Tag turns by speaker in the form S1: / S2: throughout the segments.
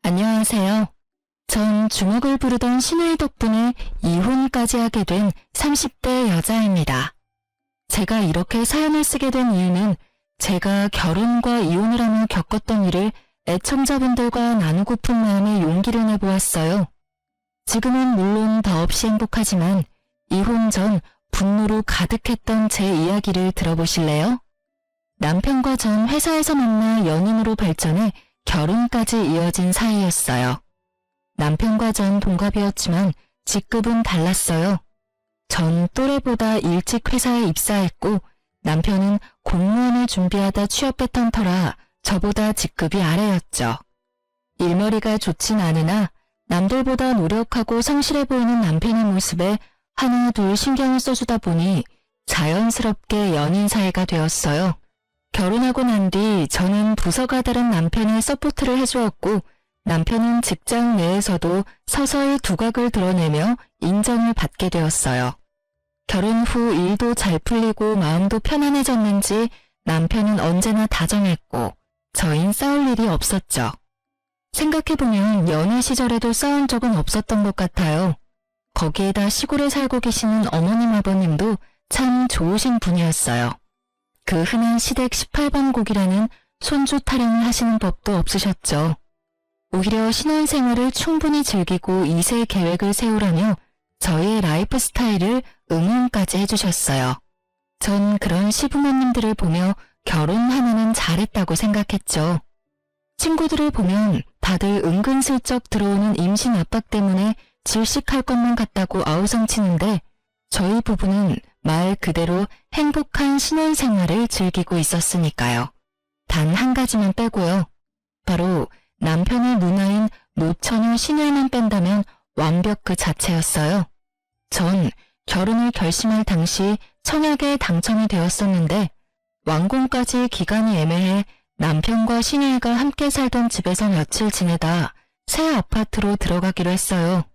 S1: 안녕하세요. 전 주먹을 부르던 신우이 덕분에 이혼까지 하게 된 30대 여자입니다. 제가 이렇게 사연을 쓰게 된 이유는 제가 결혼과 이혼을 하며 겪었던 일을 애청자분들과 나누고픈 마음에 용기를 내보았어요. 지금은 물론 더없이 행복하지만 이혼 전 분노로 가득했던 제 이야기를 들어보실래요? 남편과 전 회사에서 만나 연인으로 발전해 결혼까지 이어진 사이였어요. 남편과 전 동갑이었지만 직급은 달랐어요. 전 또래보다 일찍 회사에 입사했고 남편은 공무원을 준비하다 취업했던 터라 저보다 직급이 아래였죠. 일머리가 좋진 않으나 남들보다 노력하고 성실해 보이는 남편의 모습에 하나 둘 신경을 써주다 보니 자연스럽게 연인 사이가 되었어요. 결혼하고 난 뒤 저는 부서가 다른 남편의 서포트를 해주었고 남편은 직장 내에서도 서서히 두각을 드러내며 인정을 받게 되었어요. 결혼 후 일도 잘 풀리고 마음도 편안해졌는지 남편은 언제나 다정했고 저흰 싸울 일이 없었죠. 생각해보면 연애 시절에도 싸운 적은 없었던 것 같아요. 거기에다 시골에 살고 계시는 어머님 아버님도 참 좋으신 분이었어요. 그 흔한 시댁 18번 곡이라는 손주 타령을 하시는 법도 없으셨죠. 오히려 신혼생활을 충분히 즐기고 2세 계획을 세우라며 저희의 라이프 스타일을 응원까지 해주셨어요. 전 그런 시부모님들을 보며 결혼하면은 잘했다고 생각했죠. 친구들을 보면 다들 은근슬쩍 들어오는 임신 압박 때문에 질식할 것만 같다고 아우성치는데 저희 부부는 말 그대로 행복한 신혼생활을 즐기고 있었으니까요. 단 한 가지만 빼고요. 바로 남편의 누나인 노처녀 시녀만 뺀다면 완벽 그 자체였어요. 전 결혼을 결심할 당시 청약에 당첨이 되었었는데 완공까지 기간이 애매해 남편과 시녀가 함께 살던 집에서 며칠 지내다 새 아파트로 들어가기로 했어요.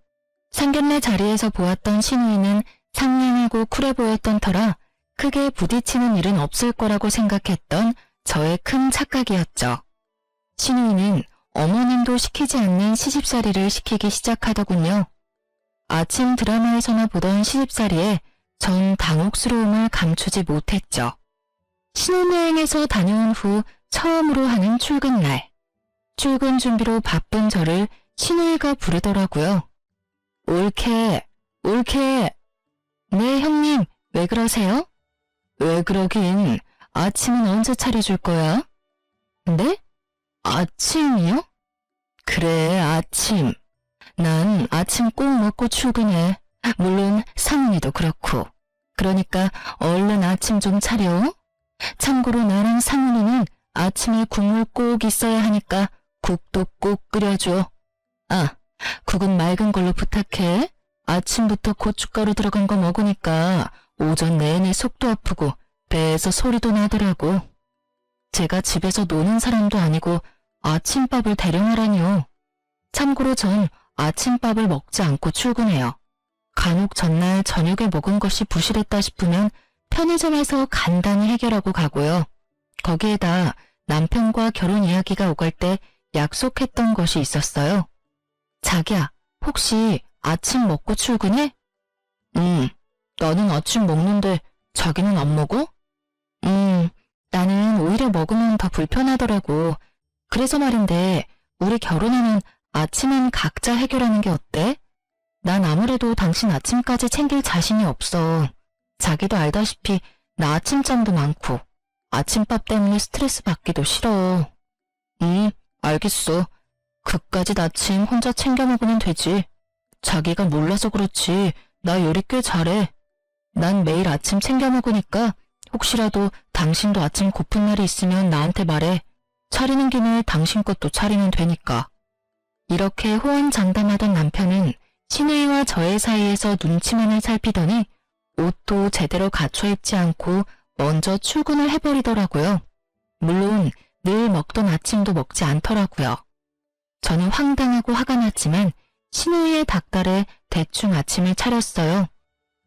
S1: 상견례 자리에서 보았던 시누이는 상냥하고 쿨해 보였던 터라 크게 부딪히는 일은 없을 거라고 생각했던 저의 큰 착각이었죠. 시누이는 어머님도 시키지 않는 시집살이를 시키기 시작하더군요. 아침 드라마에서나 보던 시집살이에 전 당혹스러움을 감추지 못했죠. 신혼여행에서 다녀온 후 처음으로 하는 출근날. 출근 준비로 바쁜 저를 시누이가 부르더라고요. 옳게, 옳게. 네, 형님, 왜 그러세요? 왜 그러긴, 아침은 언제 차려줄 거야? 네? 아침이요? 그래, 아침. 난 아침 꼭 먹고 출근해. 물론 상훈이도 그렇고. 그러니까 얼른 아침 좀 차려. 참고로 나랑 상훈이는 아침에 국물 꼭 있어야 하니까 국도 꼭 끓여줘. 아, 국은 맑은 걸로 부탁해. 아침부터 고춧가루 들어간 거 먹으니까 오전 내내 속도 아프고 배에서 소리도 나더라고. 제가 집에서 노는 사람도 아니고 아침밥을 대령하라니요. 참고로 전 아침밥을 먹지 않고 출근해요. 간혹 전날 저녁에 먹은 것이 부실했다 싶으면 편의점에서 간단히 해결하고 가고요. 거기에다 남편과 결혼 이야기가 오갈 때 약속했던 것이 있었어요. 자기야, 혹시 아침 먹고 출근해? 나는 아침 먹는데 자기는 안 먹어? 나는 오히려 먹으면 더 불편하더라고. 그래서 말인데 우리 결혼하면 아침은 각자 해결하는 게 어때? 난 아무래도 당신 아침까지 챙길 자신이 없어. 자기도 알다시피 나 아침잠도 많고 아침밥 때문에 스트레스 받기도 싫어. 알겠어. 그까짓 아침 혼자 챙겨 먹으면 되지. 자기가 몰라서 그렇지 나 요리 꽤 잘해. 난 매일 아침 챙겨 먹으니까 혹시라도 당신도 아침 고픈 날이 있으면 나한테 말해. 차리는 김에 당신 것도 차리면 되니까. 이렇게 호언장담하던 남편은 시누이와 저의 사이에서 눈치만을 살피더니 옷도 제대로 갖춰 입지 않고 먼저 출근을 해버리더라고요. 물론 늘 먹던 아침도 먹지 않더라고요. 저는 황당하고 화가 났지만 시누이의 닭달에 대충 아침을 차렸어요.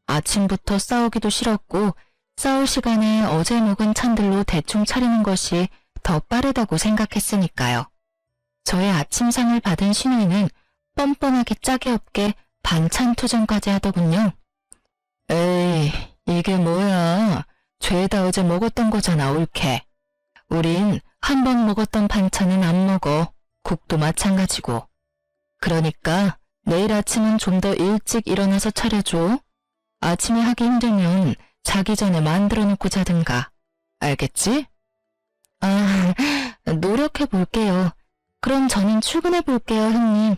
S1: 아침부터 싸우기도 싫었고 싸울 시간에 어제 먹은 찬들로 대충 차리는 것이 더 빠르다고 생각했으니까요. 저의 아침상을 받은 신우이는 뻔뻔하게 짝이 없게 반찬 투정까지 하더군요. 에이, 이게 뭐야. 죄다 어제 먹었던 거잖아, 옳게. 우린 한 번 먹었던 반찬은 안 먹어. 국도 마찬가지고. 그러니까 내일 아침은 좀 더 일찍 일어나서 차려줘. 아침에 하기 힘들면 자기 전에 만들어 놓고 자든가. 알겠지? 아, 노력해 볼게요. 그럼 저는 출근해 볼게요, 형님.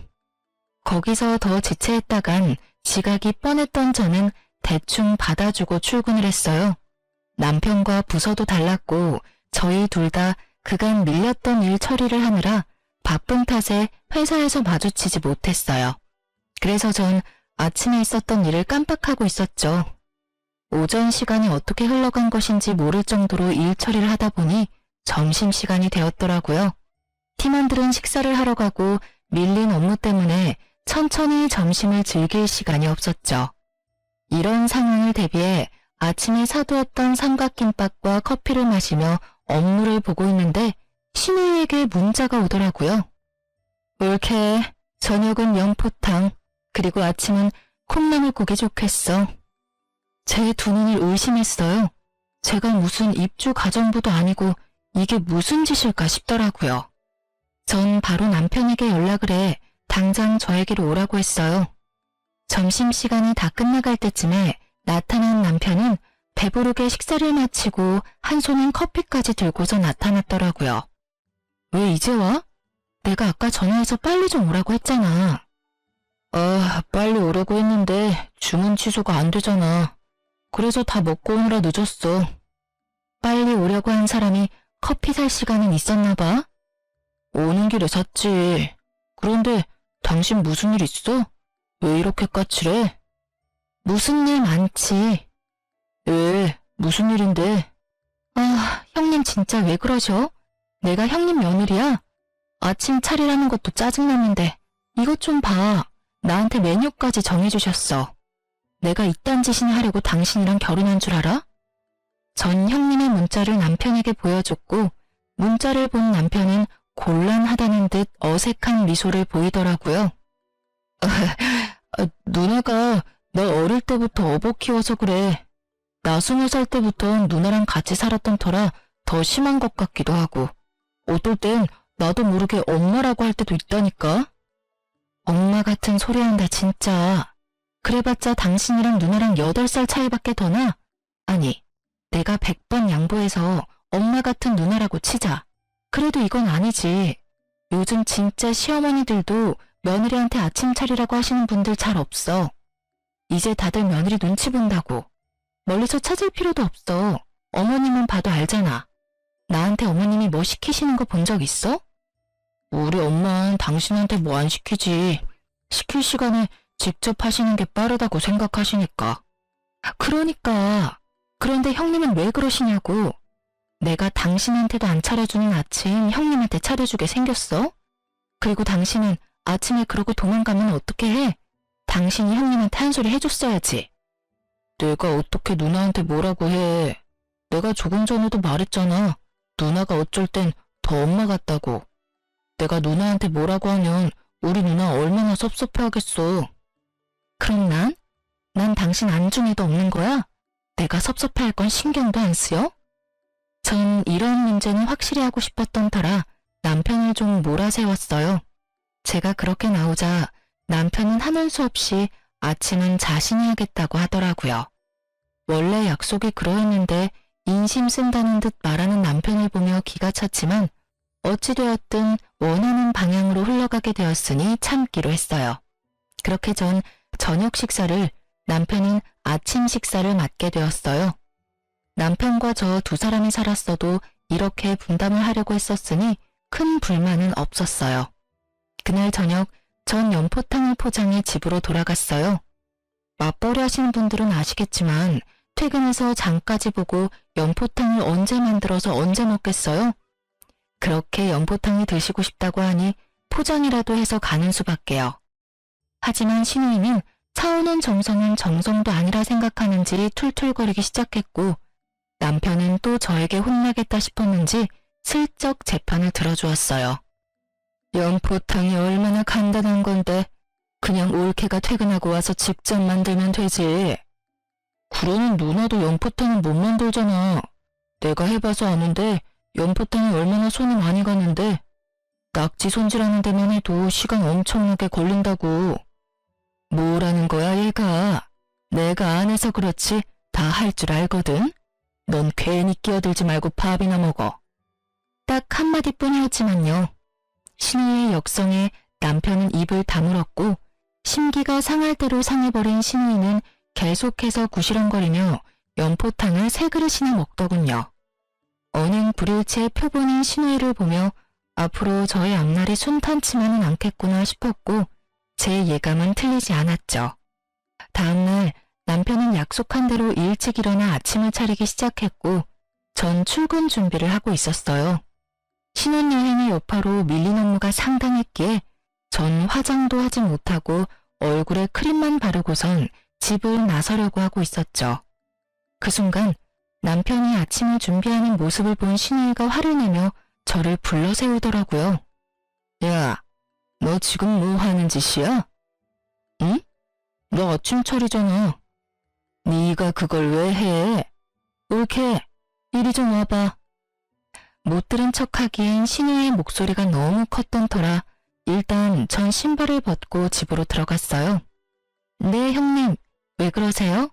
S1: 거기서 더 지체했다간 지각이 뻔했던 저는 대충 받아주고 출근을 했어요. 남편과 부서도 달랐고 저희 둘 다 그간 밀렸던 일 처리를 하느라 바쁜 탓에 회사에서 마주치지 못했어요. 그래서 전 아침에 있었던 일을 깜빡하고 있었죠. 오전 시간이 어떻게 흘러간 것인지 모를 정도로 일 처리를 하다 보니 점심시간이 되었더라고요. 팀원들은 식사를 하러 가고 밀린 업무 때문에 천천히 점심을 즐길 시간이 없었죠. 이런 상황을 대비해 아침에 사두었던 삼각김밥과 커피를 마시며 업무를 보고 있는데 신우이에게 문자가 오더라고요. 옳게, 저녁은 연포탕, 그리고 아침은 콩나물국이 좋겠어. 제 두 눈을 의심했어요. 제가 무슨 입주 가정부도 아니고 이게 무슨 짓일까 싶더라고요. 전 바로 남편에게 연락을 해 당장 저에게로 오라고 했어요. 점심시간이 다 끝나갈 때쯤에 나타난 남편은 배부르게 식사를 마치고 한 손엔 커피까지 들고서 나타났더라고요. 왜 이제 와? 내가 아까 전화해서 빨리 좀 오라고 했잖아. 빨리 오라고 했는데 주문 취소가 안 되잖아. 그래서 다 먹고 오느라 늦었어. 빨리 오려고 한 사람이 커피 살 시간은 있었나 봐? 오는 길에 샀지. 그런데 당신 무슨 일 있어? 왜 이렇게 까칠해? 무슨 일 많지. 왜? 무슨 일인데? 형님 진짜 왜 그러셔? 내가 형님 며느리야? 아침 차리라는 것도 짜증나는데 이것 좀 봐. 나한테 메뉴까지 정해주셨어. 내가 이딴 짓이나 하려고 당신이랑 결혼한 줄 알아? 전 형님의 문자를 남편에게 보여줬고 문자를 본 남편은 곤란하다는 듯 어색한 미소를 보이더라고요. 누나가 나 어릴 때부터 어버 키워서 그래. 나 20살 때부터 누나랑 같이 살았던 터라 더 심한 것 같기도 하고 어떨 땐 나도 모르게 엄마라고 할 때도 있다니까. 엄마 같은 소리 한다 진짜. 그래봤자 당신이랑 누나랑 8살 차이밖에 더 나? 아니, 내가 100번 양보해서 엄마 같은 누나라고 치자. 그래도 이건 아니지. 요즘 진짜 시어머니들도 며느리한테 아침 차리라고 하시는 분들 잘 없어. 이제 다들 며느리 눈치 본다고. 멀리서 찾을 필요도 없어. 어머님은 봐도 알잖아. 나한테 어머님이 뭐 시키시는 거 본 적 있어? 우리 엄마는 당신한테 뭐 안 시키지. 시킬 시간에 직접 하시는 게 빠르다고 생각하시니까. 그러니까. 그런데 형님은 왜 그러시냐고. 내가 당신한테도 안 차려주는 아침 형님한테 차려주게 생겼어? 그리고 당신은 아침에 그러고 도망가면 어떻게 해? 당신이 형님한테 한 소리 해줬어야지. 내가 어떻게 누나한테 뭐라고 해. 내가 조금 전에도 말했잖아. 누나가 어쩔 땐 더 엄마 같다고. 내가 누나한테 뭐라고 하면 우리 누나 얼마나 섭섭해하겠어. 그럼 난 당신 안중에도 없는 거야? 내가 섭섭해할 건 신경도 안 쓰여? 전 이런 문제는 확실히 하고 싶었던 터라 남편을 좀 몰아세웠어요. 제가 그렇게 나오자 남편은 하는 수 없이 아침은 자신이 하겠다고 하더라고요. 원래 약속이 그러했는데 인심 쓴다는 듯 말하는 남편을 보며 기가 찼지만 어찌되었든 원하는 방향으로 흘러가게 되었으니 참기로 했어요. 그렇게 전 저녁 식사를, 남편은 아침 식사를 맡게 되었어요. 남편과 저 두 사람이 살았어도 이렇게 분담을 하려고 했었으니 큰 불만은 없었어요. 그날 저녁 전 연포탕을 포장해 집으로 돌아갔어요. 맞벌이 하시는 분들은 아시겠지만 퇴근해서 장까지 보고 연포탕을 언제 만들어서 언제 먹겠어요? 그렇게 연포탕이 드시고 싶다고 하니 포장이라도 해서 가는 수밖에요. 하지만 신우이는 차오는 정성은 정성도 아니라 생각하는지 툴툴거리기 시작했고 남편은 또 저에게 혼나겠다 싶었는지 슬쩍 제 편을 들어주었어요. 연포탕이 얼마나 간단한 건데 그냥 올케가 퇴근하고 와서 직접 만들면 되지. 그러는 누나도 연포탕은 못 만들잖아. 내가 해봐서 아는데 연포탕이 얼마나 손이 많이 가는데 낙지 손질하는 데만 해도 시간 엄청나게 걸린다고. 뭐라는 거야 얘가. 내가 안 해서 그렇지 다 할 줄 알거든. 넌 괜히 끼어들지 말고 밥이나 먹어. 딱 한마디뿐이었지만요. 신우이의 역성에 남편은 입을 다물었고 심기가 상할 대로 상해버린 신우이는 계속해서 구시렁거리며 연포탕을 3그릇이나 먹더군요. 언행 불일치의 표본인 신우이를 보며 앞으로 저의 앞날이 순탄치만은 않겠구나 싶었고 제 예감은 틀리지 않았죠. 다음날 남편은 약속한 대로 일찍 일어나 아침을 차리기 시작했고 전 출근 준비를 하고 있었어요. 신혼여행의 여파로 밀린 업무가 상당했기에 전 화장도 하지 못하고 얼굴에 크림만 바르고선 집을 나서려고 하고 있었죠. 그 순간 남편이 아침을 준비하는 모습을 본 신우이가 화를 내며 저를 불러 세우더라고요. 야, 너 지금 뭐 하는 짓이야? 응? 너 아침 차리잖아. 네가 그걸 왜 해? 올케, 이리 좀 와봐. 못 들은 척하기엔 신우의 목소리가 너무 컸던 터라 일단 전 신발을 벗고 집으로 들어갔어요. 네, 형님. 왜 그러세요?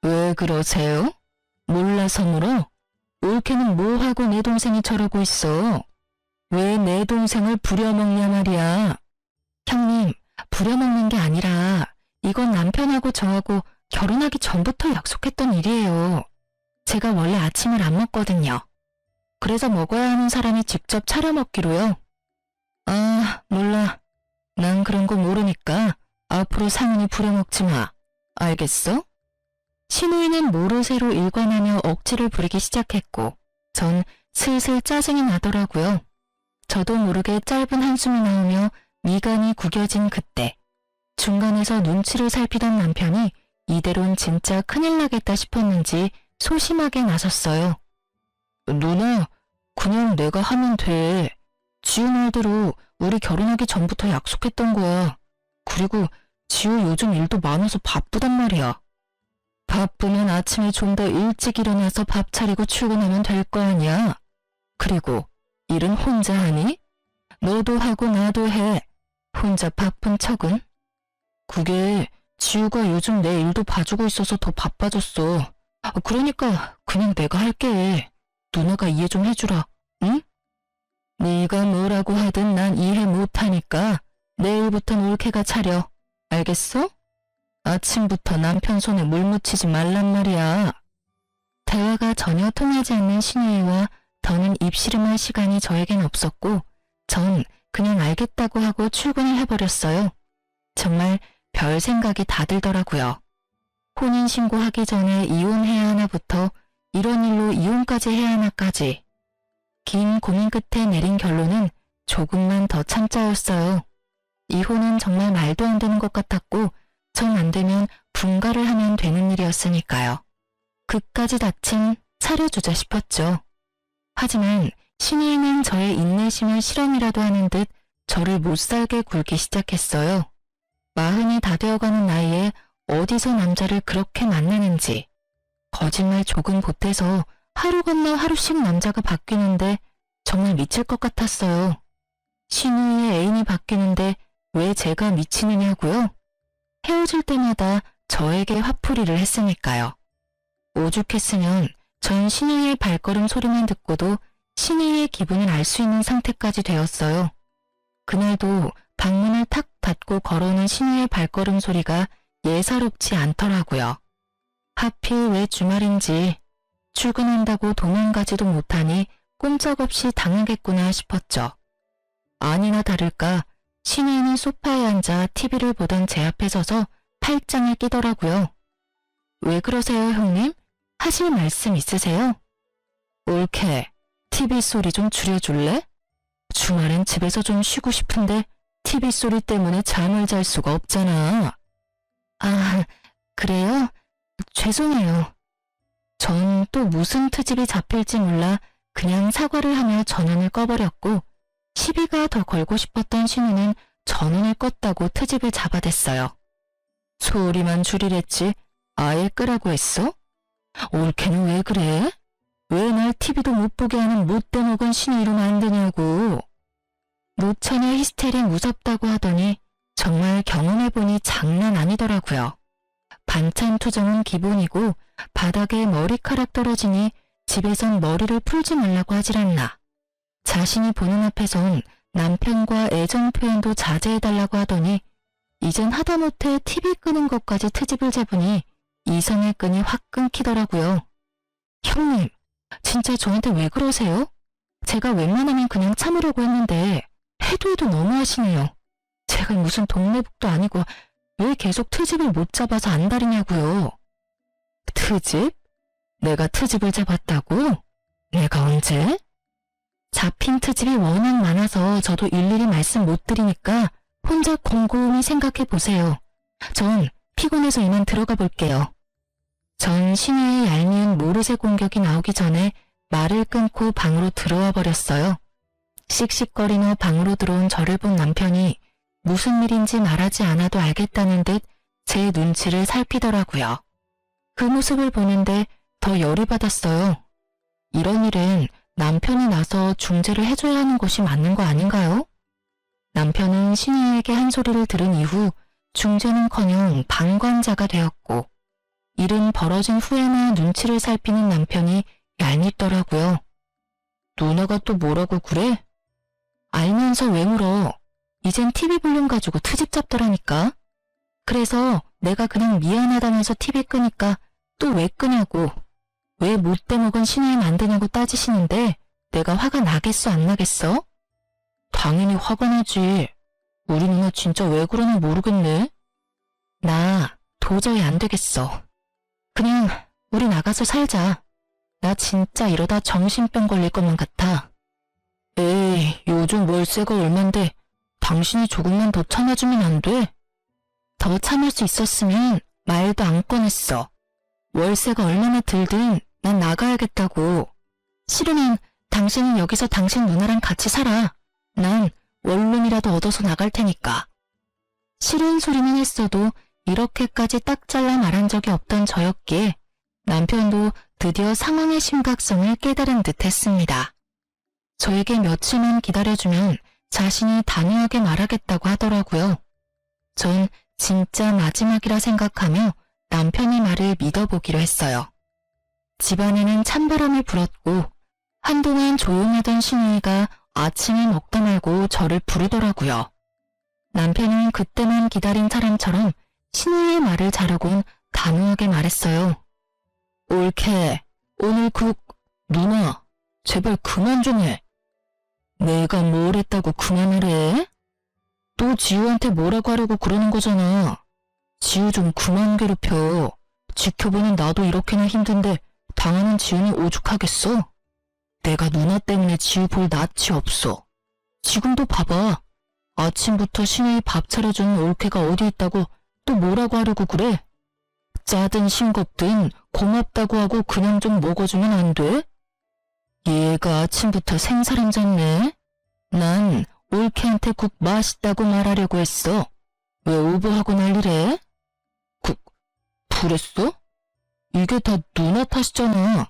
S1: 왜 그러세요? 몰라서 물어? 올케는 뭐하고 내 동생이 저러고 있어? 왜 내 동생을 부려먹냐 말이야. 형님, 부려먹는 게 아니라 이건 남편하고 저하고 결혼하기 전부터 약속했던 일이에요. 제가 원래 아침을 안 먹거든요. 그래서 먹어야 하는 사람이 직접 차려 먹기로요. 아, 몰라. 난 그런 거 모르니까 앞으로 상은이 부려먹지 마. 알겠어? 신우이는 모르쇠로 일관하며 억지를 부리기 시작했고 전 슬슬 짜증이 나더라고요. 저도 모르게 짧은 한숨이 나오며 미간이 구겨진 그때 중간에서 눈치를 살피던 남편이 이대론 진짜 큰일 나겠다 싶었는지 소심하게 나섰어요. 누나, 그냥 내가 하면 돼. 지우 말대로 우리 결혼하기 전부터 약속했던 거야. 그리고 지우 요즘 일도 많아서 바쁘단 말이야. 바쁘면 아침에 좀 더 일찍 일어나서 밥 차리고 출근하면 될 거 아니야. 그리고 일은 혼자 하니? 너도 하고 나도 해. 혼자 바쁜 척은? 그게 지우가 요즘 내 일도 봐주고 있어서 더 바빠졌어. 그러니까 그냥 내가 할게. 누나가 이해 좀 해주라. 응? 네가 뭐라고 하든 난 이해 못하니까 내일부턴 올케가 차려. 알겠어? 아침부터 남편 손에 물 묻히지 말란 말이야. 대화가 전혀 통하지 않는 신우이와 더는 입씨름할 시간이 저에겐 없었고 전 그냥 알겠다고 하고 출근을 해버렸어요. 정말 별 생각이 다 들더라고요. 혼인신고하기 전에 이혼해야 하나부터 이런 일로 이혼까지 해야 하나까지. 긴 고민 끝에 내린 결론은 조금만 더 참자였어요. 이혼은 정말 말도 안 되는 것 같았고 전 안 되면 분가를 하면 되는 일이었으니까요. 그까지 다친 차려주자 싶었죠. 하지만 신우이는 저의 인내심을 실험이라도 하는 듯 저를 못살게 굴기 시작했어요. 40이 다 되어가는 나이에 어디서 남자를 그렇게 만나는지. 거짓말 조금 보태서 하루 건너 하루씩 남자가 바뀌는데 정말 미칠 것 같았어요. 신우이의 애인이 바뀌는데 왜 제가 미치느냐고요? 헤어질 때마다 저에게 화풀이를 했으니까요. 오죽했으면 전 신우이의 발걸음 소리만 듣고도 신우이의 기분을 알 수 있는 상태까지 되었어요. 그날도 방문을 탁 닫고 걸어오는 신우이의 발걸음 소리가 예사롭지 않더라고요. 하필 왜 주말인지 출근한다고 도망가지도 못하니 꼼짝없이 당하겠구나 싶었죠. 아니나 다를까 신우이는 소파에 앉아 TV를 보던 제 앞에 서서 팔짱을 끼더라고요. 왜 그러세요, 형님? 하실 말씀 있으세요? 올케, TV 소리 좀 줄여줄래? 주말엔 집에서 좀 쉬고 싶은데 TV 소리 때문에 잠을 잘 수가 없잖아. 아, 그래요? 죄송해요. 전 또 무슨 트집이 잡힐지 몰라 그냥 사과를 하며 전원을 꺼버렸고 시비가 더 걸고 싶었던 신우는 전원을 껐다고 트집을 잡아댔어요. 소리만 줄이랬지 아예 끄라고 했어? 올케는 왜 그래? 왜 날 TV도 못 보게 하는 못돼 먹은 신우이로 만드냐고. 노처녀 히스테리 무섭다고 하더니 정말 경험해보니 장난 아니더라고요. 반찬 투정은 기본이고 바닥에 머리카락 떨어지니 집에선 머리를 풀지 말라고 하질 않나. 자신이 보는 앞에선 남편과 애정 표현도 자제해달라고 하더니 이젠 하다못해 TV 끄는 것까지 트집을 잡으니 이성의 끈이 확 끊기더라고요. 형님, 진짜 저한테 왜 그러세요? 제가 웬만하면 그냥 참으려고 했는데 해도 너무하시네요. 제가 무슨 동네북도 아니고 왜 계속 트집을 못 잡아서 안달이냐고요. 트집? 내가 트집을 잡았다고? 내가 언제? 잡힌 트집이 워낙 많아서 저도 일일이 말씀 못 드리니까 혼자 곰곰이 생각해 보세요. 전 피곤해서 이만 들어가 볼게요. 전 신우의 얄미운 모르쇠 공격이 나오기 전에 말을 끊고 방으로 들어와 버렸어요. 씩씩거리며 방으로 들어온 저를 본 남편이 무슨 일인지 말하지 않아도 알겠다는 듯 제 눈치를 살피더라고요. 그 모습을 보는데 더 열이 받았어요. 이런 일은 남편이 나서 중재를 해줘야 하는 것이 맞는 거 아닌가요? 남편은 신우에게 한 소리를 들은 이후 중재는커녕 방관자가 되었고 일은 벌어진 후에나 눈치를 살피는 남편이 얄밉더라고요. 누나가 또 뭐라고 그래? 알면서 왜 물어? 이젠 TV 볼륨 가지고 트집 잡더라니까. 그래서 내가 그냥 미안하다면서 TV 끄니까 또 왜 끄냐고. 왜 못돼 먹은 신우이 만드냐고 따지시는데 내가 화가 나겠어 안 나겠어? 당연히 화가 나지. 우리 누나 진짜 왜 그러나 모르겠네. 나 도저히 안 되겠어. 그냥 우리 나가서 살자. 나 진짜 이러다 정신병 걸릴 것만 같아. 에이, 요즘 월세가 얼만데 당신이 조금만 더 참아주면 안 돼? 더 참을 수 있었으면 말도 안 꺼냈어. 월세가 얼마나 들든 난 나가야겠다고. 싫으면 당신은 여기서 당신 누나랑 같이 살아. 난 원룸이라도 얻어서 나갈 테니까. 싫은 소리는 했어도 이렇게까지 딱 잘라 말한 적이 없던 저였기에 남편도 드디어 상황의 심각성을 깨달은 듯 했습니다. 저에게 며칠만 기다려주면 자신이 단호하게 말하겠다고 하더라고요. 전 진짜 마지막이라 생각하며 남편의 말을 믿어보기로 했어요. 집안에는 찬바람이 불었고 한동안 조용하던 신우이가 아침을 먹다 말고 저를 부르더라고요. 남편은 그때만 기다린 사람처럼 신우이의 말을 자르곤 단호하게 말했어요. 올케, 오늘 누나, 제발 그만 좀 해. 내가 뭘 했다고 그만을 해? 또 지우한테 뭐라고 하려고 그러는 거잖아. 지우 좀 그만 괴롭혀. 지켜보는 나도 이렇게나 힘든데 당하는 지우는 오죽하겠어? 내가 누나 때문에 지우 볼 낯이 없어. 지금도 봐봐. 아침부터 신우이 밥 차려준 올케가 어디 있다고 또 뭐라고 하려고 그래? 짜든 싱겁든 고맙다고 하고 그냥 좀 먹어주면 안 돼? 얘가 아침부터 생사람 잡네? 난 올케한테 국 맛있다고 말하려고 했어. 왜 오버하고 난리래? 그랬어? 이게 다 누나 탓이잖아.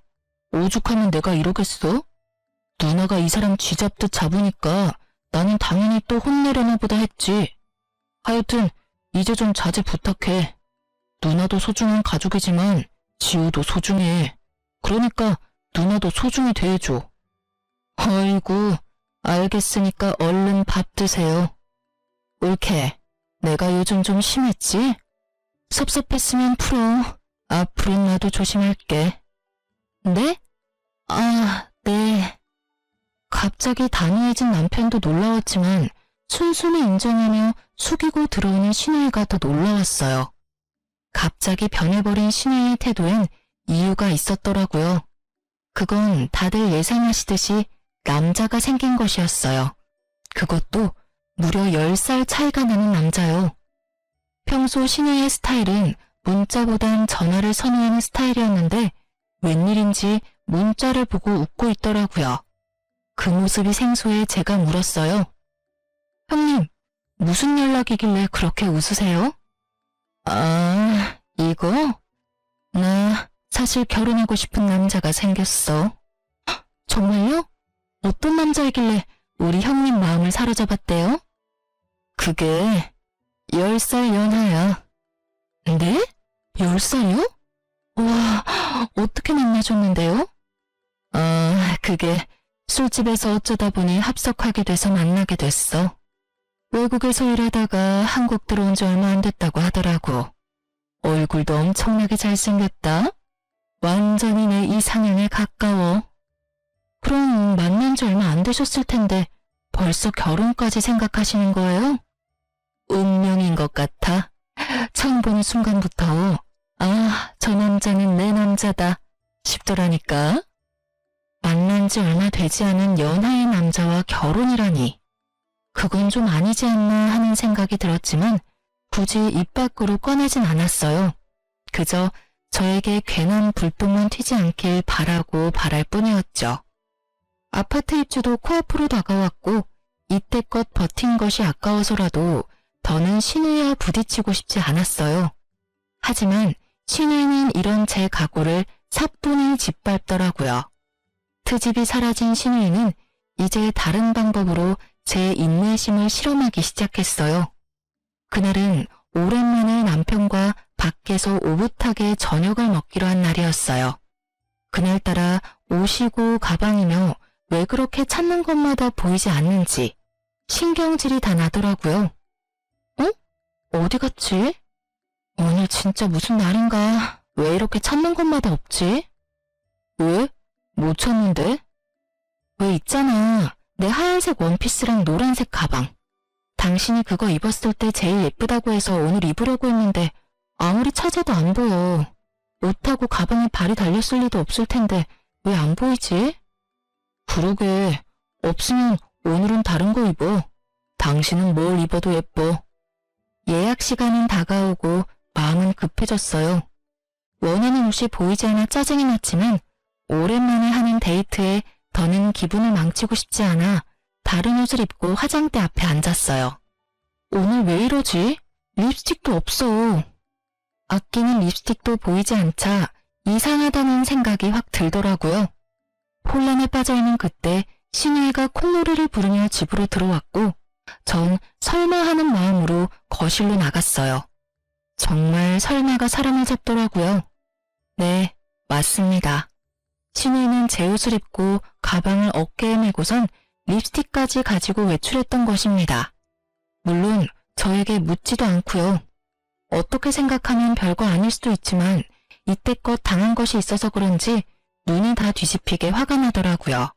S1: 오죽하면 내가 이러겠어? 누나가 이 사람 쥐잡듯 잡으니까 나는 당연히 또 혼내려나 보다 했지. 하여튼 이제 좀 자제 부탁해. 누나도 소중한 가족이지만 지우도 소중해. 그러니까 누나도 소중히 대해줘. 아이고, 알겠으니까 얼른 밥 드세요. 올케, 내가 요즘 좀 심했지? 섭섭했으면 풀어. 앞으로 나도 조심할게. 네? 아, 네. 갑자기 단호해진 남편도 놀라웠지만 순순히 인정하며 숙이고 들어오는 신우이가 더 놀라웠어요. 갑자기 변해버린 신우이의 태도엔 이유가 있었더라고요. 그건 다들 예상하시듯이 남자가 생긴 것이었어요. 그것도 무려 10살 차이가 나는 남자요. 평소 신우이의 스타일은 문자보단 전화를 선호하는 스타일이었는데 웬일인지 문자를 보고 웃고 있더라고요. 그 모습이 생소해 제가 물었어요. 형님, 무슨 연락이길래 그렇게 웃으세요? 아, 이거? 나 사실 결혼하고 싶은 남자가 생겼어. 헉, 정말요? 어떤 남자이길래 우리 형님 마음을 사로잡았대요? 그게 10살 연하야. 네? 10살이요? 와, 어떻게 만나줬는데요? 그게 술집에서 어쩌다 보니 합석하게 돼서 만나게 됐어. 외국에서 일하다가 한국 들어온 지 얼마 안 됐다고 하더라고. 얼굴도 엄청나게 잘생겼다. 완전히 내 이상형에 가까워. 그럼 만난 지 얼마 안 되셨을 텐데 벌써 결혼까지 생각하시는 거예요? 운명인 것 같아. 처음 보는 순간부터 저 남자는 내 남자다 싶더라니까. 만난 지 얼마 되지 않은 연하의 남자와 결혼이라니. 그건 좀 아니지 않나 하는 생각이 들었지만 굳이 입 밖으로 꺼내진 않았어요. 그저 저에게 괜한 불똥만 튀지 않길 바라고 바랄 뿐이었죠. 아파트 입주도 코앞으로 다가왔고 이때껏 버틴 것이 아까워서라도 더는 신우이와 부딪히고 싶지 않았어요. 하지만 신우이는 이런 제 각오를 사뿐히 짓밟더라고요. 트집이 사라진 신우이는 이제 다른 방법으로 제 인내심을 실험하기 시작했어요. 그날은 오랜만에 남편과 밖에서 오붓하게 저녁을 먹기로 한 날이었어요. 그날따라 옷이고 가방이며 왜 그렇게 찾는 것마다 보이지 않는지 신경질이 다 나더라고요. 어디 갔지? 오늘 진짜 무슨 날인가? 왜 이렇게 찾는 것마다 없지? 왜? 못 찾는데? 왜 있잖아. 내 하얀색 원피스랑 노란색 가방. 당신이 그거 입었을 때 제일 예쁘다고 해서 오늘 입으려고 했는데 아무리 찾아도 안 보여. 옷하고 가방에 발이 달렸을 리도 없을 텐데 왜 안 보이지? 그러게. 없으면 오늘은 다른 거 입어. 당신은 뭘 입어도 예뻐. 예약 시간은 다가오고 마음은 급해졌어요. 원하는 옷이 보이지 않아 짜증이 났지만 오랜만에 하는 데이트에 더는 기분을 망치고 싶지 않아 다른 옷을 입고 화장대 앞에 앉았어요. 오늘 왜 이러지? 립스틱도 없어. 아끼는 립스틱도 보이지 않자 이상하다는 생각이 확 들더라고요. 혼란에 빠져있는 그때 신우이가 콧노래를 부르며 집으로 들어왔고 전 설마 하는 마음으로 거실로 나갔어요. 정말 설마가 사람을 잡더라고요. 네, 맞습니다. 신우이는 제 옷을 입고 가방을 어깨에 메고선 립스틱까지 가지고 외출했던 것입니다. 물론 저에게 묻지도 않고요. 어떻게 생각하면 별거 아닐 수도 있지만 이때껏 당한 것이 있어서 그런지 눈이 다 뒤집히게 화가 나더라고요.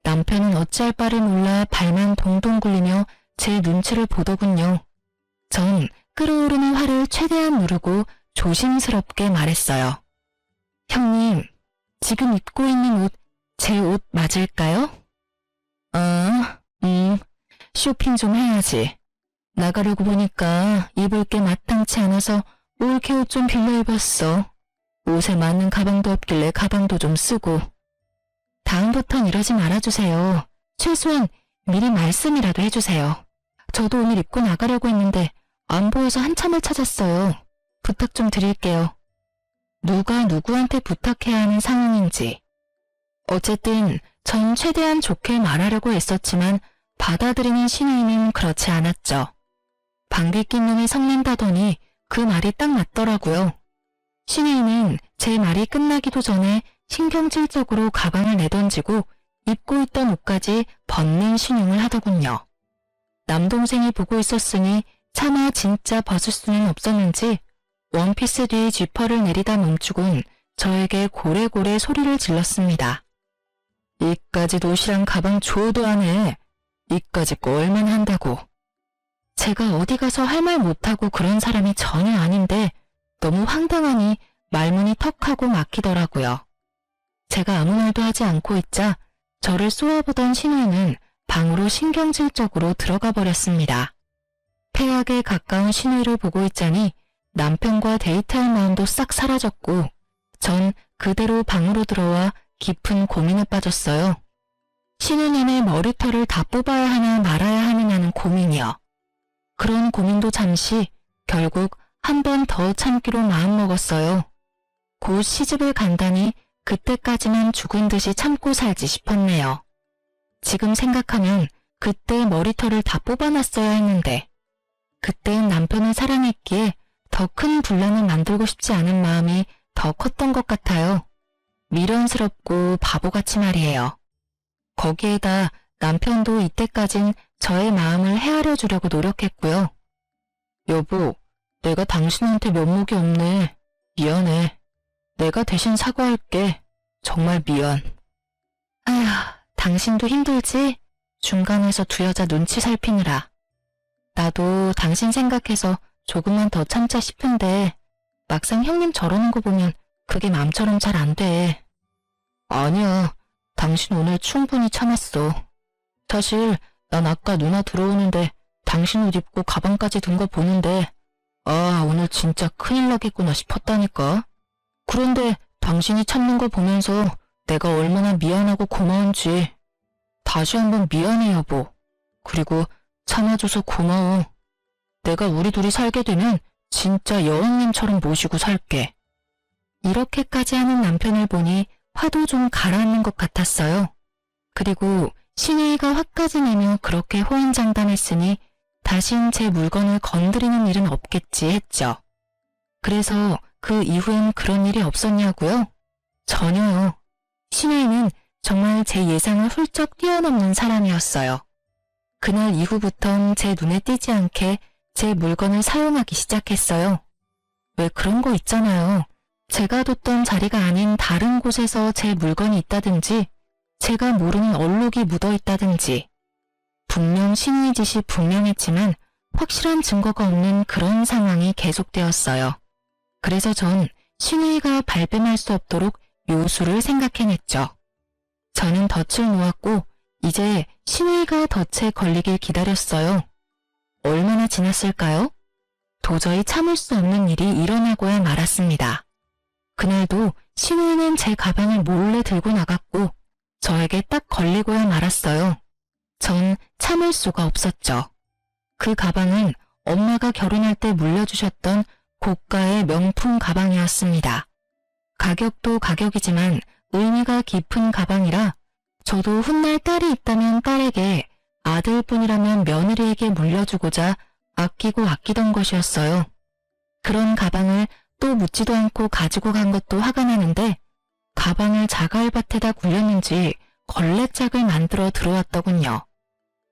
S1: 남편은 어찌할 바를 몰라 발만 동동 굴리며 제 눈치를 보더군요. 전 끓어오르는 화를 최대한 누르고 조심스럽게 말했어요. 형님, 지금 입고 있는 옷, 제 옷 맞을까요? 쇼핑 좀 해야지. 나가려고 보니까 입을 게 마땅치 않아서 올케 옷 좀 빌려 입었어. 옷에 맞는 가방도 없길래 가방도 좀 쓰고. 다음부턴 이러지 말아주세요. 최소한 미리 말씀이라도 해주세요. 저도 오늘 입고 나가려고 했는데 안 보여서 한참을 찾았어요. 부탁 좀 드릴게요. 누가 누구한테 부탁해야 하는 상황인지. 어쨌든 전 최대한 좋게 말하려고 했었지만 받아들이는 신우이는 그렇지 않았죠. 방귀 낀 놈이 성낸다더니 그 말이 딱 맞더라고요. 신우이는 제 말이 끝나기도 전에 신경질적으로 가방을 내던지고 입고 있던 옷까지 벗는 신용을 하더군요. 남동생이 보고 있었으니 차마 진짜 벗을 수는 없었는지 원피스 뒤 지퍼를 내리다 멈추곤 저에게 고래고래 소리를 질렀습니다. 이까짓 옷이랑 가방 줘도 안 해. 이까짓 거 얼마나 한다고. 제가 어디 가서 할 말 못하고 그런 사람이 전혀 아닌데 너무 황당하니 말문이 턱하고 막히더라고요. 제가 아무 말도 하지 않고 있자 저를 쏘아보던 신우이는 방으로 신경질적으로 들어가 버렸습니다. 폐악에 가까운 신우이를 보고 있자니 남편과 데이트할 마음도 싹 사라졌고 전 그대로 방으로 들어와 깊은 고민에 빠졌어요. 쉬는 내내 머리털을 다 뽑아야 하나 말아야 하느냐는 고민이요. 그런 고민도 잠시 결국 한 번 더 참기로 마음먹었어요. 곧 시집을 간다니 그때까지만 죽은 듯이 참고 살지 싶었네요. 지금 생각하면 그때 머리털을 다 뽑아놨어야 했는데 그땐 남편을 사랑했기에 더 큰 분란을 만들고 싶지 않은 마음이 더 컸던 것 같아요. 미련스럽고 바보같이 말이에요. 거기에다 남편도 이때까진 저의 마음을 헤아려 주려고 노력했고요. 여보, 내가 당신한테 면목이 없네. 미안해. 내가 대신 사과할게. 정말 미안. 아휴, 당신도 힘들지? 중간에서 두 여자 눈치 살피느라. 나도 당신 생각해서 조금만 더 참자 싶은데 막상 형님 저러는 거 보면 그게 맘처럼 잘 안 돼. 아니야. 당신 오늘 충분히 참았어. 사실 난 아까 누나 들어오는데 당신 옷 입고 가방까지 든 거 보는데 아, 오늘 진짜 큰일 나겠구나 싶었다니까. 그런데 당신이 참는 거 보면서 내가 얼마나 미안하고 고마운지 다시 한번 미안해 여보. 그리고 참아줘서 고마워. 내가 우리 둘이 살게 되면 진짜 여왕님처럼 모시고 살게. 이렇게까지 하는 남편을 보니 화도 좀 가라앉는 것 같았어요. 그리고 신혜이가 화까지 내며 그렇게 호언장담했으니 다신 제 물건을 건드리는 일은 없겠지 했죠. 그래서 그 이후엔 그런 일이 없었냐고요? 전혀요. 신혜이는 정말 제 예상을 훌쩍 뛰어넘는 사람이었어요. 그날 이후부턴 제 눈에 띄지 않게 제 물건을 사용하기 시작했어요. 왜 그런 거 있잖아요. 제가 뒀던 자리가 아닌 다른 곳에서 제 물건이 있다든지 제가 모르는 얼룩이 묻어있다든지 분명 신의 짓이 분명했지만 확실한 증거가 없는 그런 상황이 계속되었어요. 그래서 전 신의가 발뺌할 수 없도록 요수를 생각해냈죠. 저는 덫을 놓았고 이제 신의가 덫에 걸리길 기다렸어요. 얼마나 지났을까요? 도저히 참을 수 없는 일이 일어나고야 말았습니다. 그날도 신우이는 제 가방을 몰래 들고 나갔고 저에게 딱 걸리고야 말았어요. 전 참을 수가 없었죠. 그 가방은 엄마가 결혼할 때 물려주셨던 고가의 명품 가방이었습니다. 가격도 가격이지만 의미가 깊은 가방이라 저도 훗날 딸이 있다면 딸에게, 아들뿐이라면 며느리에게 물려주고자 아끼고 아끼던 것이었어요. 그런 가방을 또 묻지도 않고 가지고 간 것도 화가 나는데 가방을 자갈밭에다 굴렸는지 걸레짝을 만들어 들어왔더군요.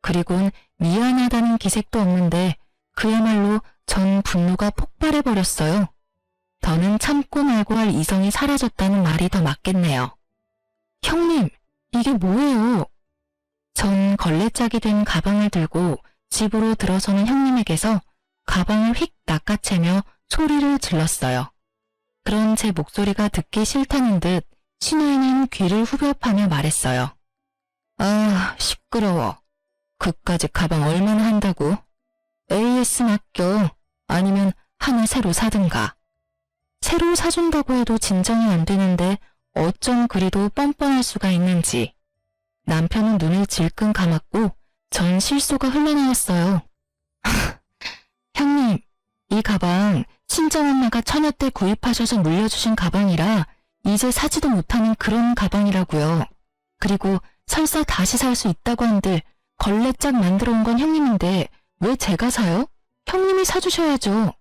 S1: 그리곤 미안하다는 기색도 없는데 그야말로 전 분노가 폭발해버렸어요. 더는 참고 말고 할 이성이 사라졌다는 말이 더 맞겠네요. 형님, 이게 뭐예요? 전 걸레짝이 된 가방을 들고 집으로 들어서는 형님에게서 가방을 휙 낚아채며 소리를 질렀어요. 그런 제 목소리가 듣기 싫다는 듯 신우이는 귀를 후벼 파며 말했어요. 아, 시끄러워. 그까짓 가방 얼마나 한다고? AS 맡겨. 아니면 하나 새로 사든가. 새로 사준다고 해도 진정이 안 되는데 어쩜 그리도 뻔뻔할 수가 있는지. 남편은 눈을 질끈 감았고 전 실소가 흘러나왔어요. 형님, 이 가방 친정엄마가 처녀 때 구입하셔서 물려주신 가방이라 이제 사지도 못하는 그런 가방이라고요. 그리고 설사 다시 살 수 있다고 한들 걸레짝 만들어 온 건 형님인데 왜 제가 사요? 형님이 사주셔야죠.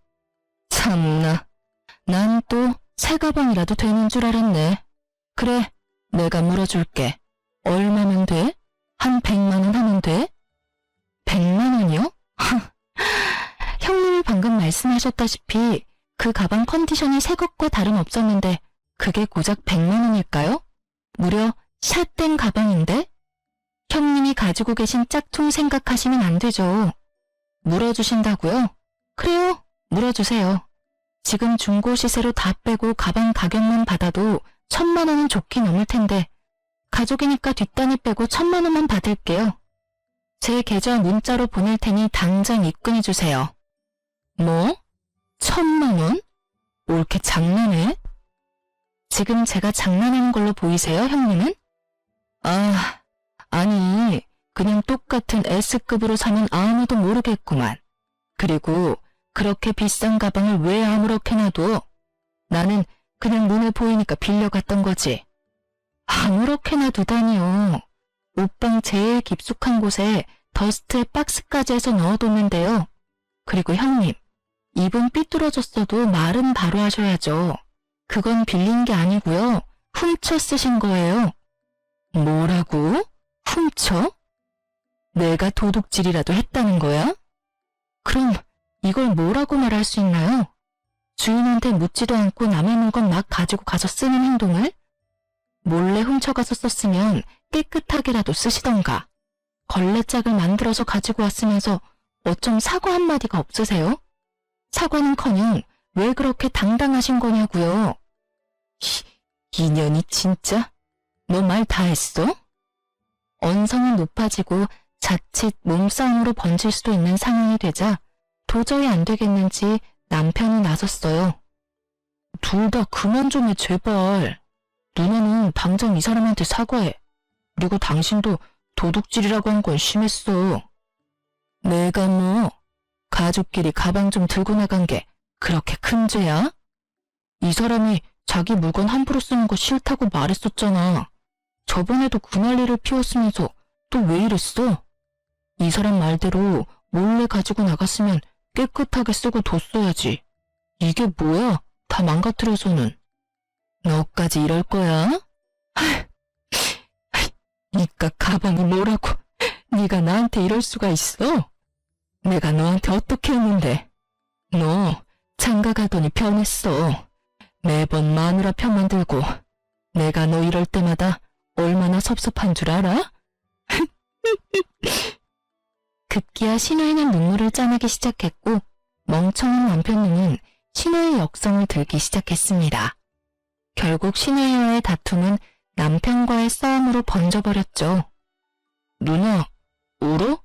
S1: 참나, 난 또 새 가방이라도 되는 줄 알았네. 그래, 내가 물어줄게. 얼마면 돼? 한 100만 원 하면 돼? 100만 원이요? 형님이 방금 말씀하셨다시피 그 가방 컨디션이 새 것과 다름없었는데 그게 고작 100만 원일까요? 무려 샷된 가방인데? 형님이 가지고 계신 짝퉁 생각하시면 안 되죠. 물어주신다고요? 그래요, 물어주세요. 지금 중고 시세로 다 빼고 가방 가격만 받아도 1000만 원은 좋게 넘을 텐데 가족이니까 뒷단을 빼고 1000만 원만 받을게요. 제 계좌 문자로 보낼 테니 당장 입금해주세요. 뭐? 1000만 원? 옳게 장난해? 지금 제가 장난하는 걸로 보이세요, 형님은? 아, 아니, 그냥 똑같은 S급으로 사면 아무도 모르겠구만. 그리고 그렇게 비싼 가방을 왜 아무렇게 놔둬? 나는 그냥 눈에 보이니까 빌려갔던 거지. 아무렇게 놔두다니요. 옷방 제일 깊숙한 곳에 더스트에 박스까지 해서 넣어뒀는데요. 그리고 형님, 입은 삐뚤어졌어도 말은 바로 하셔야죠. 그건 빌린 게 아니고요. 훔쳐 쓰신 거예요. 뭐라고? 훔쳐? 내가 도둑질이라도 했다는 거야? 그럼 이걸 뭐라고 말할 수 있나요? 주인한테 묻지도 않고 남의 물건 막 가지고 가서 쓰는 행동을? 몰래 훔쳐가서 썼으면 깨끗하게라도 쓰시던가. 걸레짝을 만들어서 가지고 왔으면서 어쩜 사과 한마디가 없으세요? 사과는커녕 왜 그렇게 당당하신 거냐고요. 인연이 진짜? 너 말 다 했어? 언성은 높아지고 자칫 몸싸움으로 번질 수도 있는 상황이 되자 도저히 안 되겠는지 남편이 나섰어요. 둘 다 그만 좀 해, 제발. 누나는 당장 이 사람한테 사과해. 그리고 당신도 도둑질이라고 한 건 심했어. 내가 뭐 가족끼리 가방 좀 들고 나간 게 그렇게 큰 죄야? 이 사람이 자기 물건 함부로 쓰는 거 싫다고 말했었잖아. 저번에도 그 난리를 피웠으면서 또 왜 이랬어? 이 사람 말대로 몰래 가지고 나갔으면 깨끗하게 쓰고 뒀어야지. 이게 뭐야? 다 망가뜨려서는. 너까지 이럴 거야? 니까 가방이 뭐라고? 네가 나한테 이럴 수가 있어? 내가 너한테 어떻게 했는데? 너 장가 가더니 변했어. 매번 마누라 편만 들고 내가 너 이럴 때마다 얼마나 섭섭한 줄 알아? 급기야 신우이는 눈물을 짜내기 시작했고 멍청한 남편 눈은 신우의 역성을 들기 시작했습니다. 결국 신우이와의 다툼은 남편과의 싸움으로 번져버렸죠. 누나, 울어?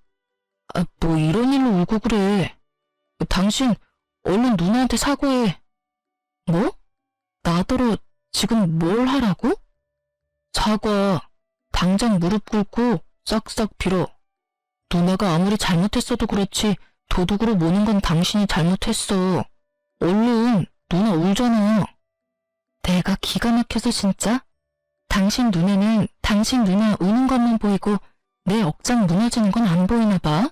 S1: 뭐 이런 일로 울고 그래. 당신 얼른 누나한테 사과해. 뭐? 나더러 지금 뭘 하라고? 사과, 당장 무릎 꿇고 싹싹 빌어. 누나가 아무리 잘못했어도 그렇지 도둑으로 모는 건 당신이 잘못했어. 얼른, 누나 울잖아. 내가 기가 막혀서 진짜? 당신 눈에는 당신 누나 우는 것만 보이고 내 억장 무너지는 건 안 보이나 봐.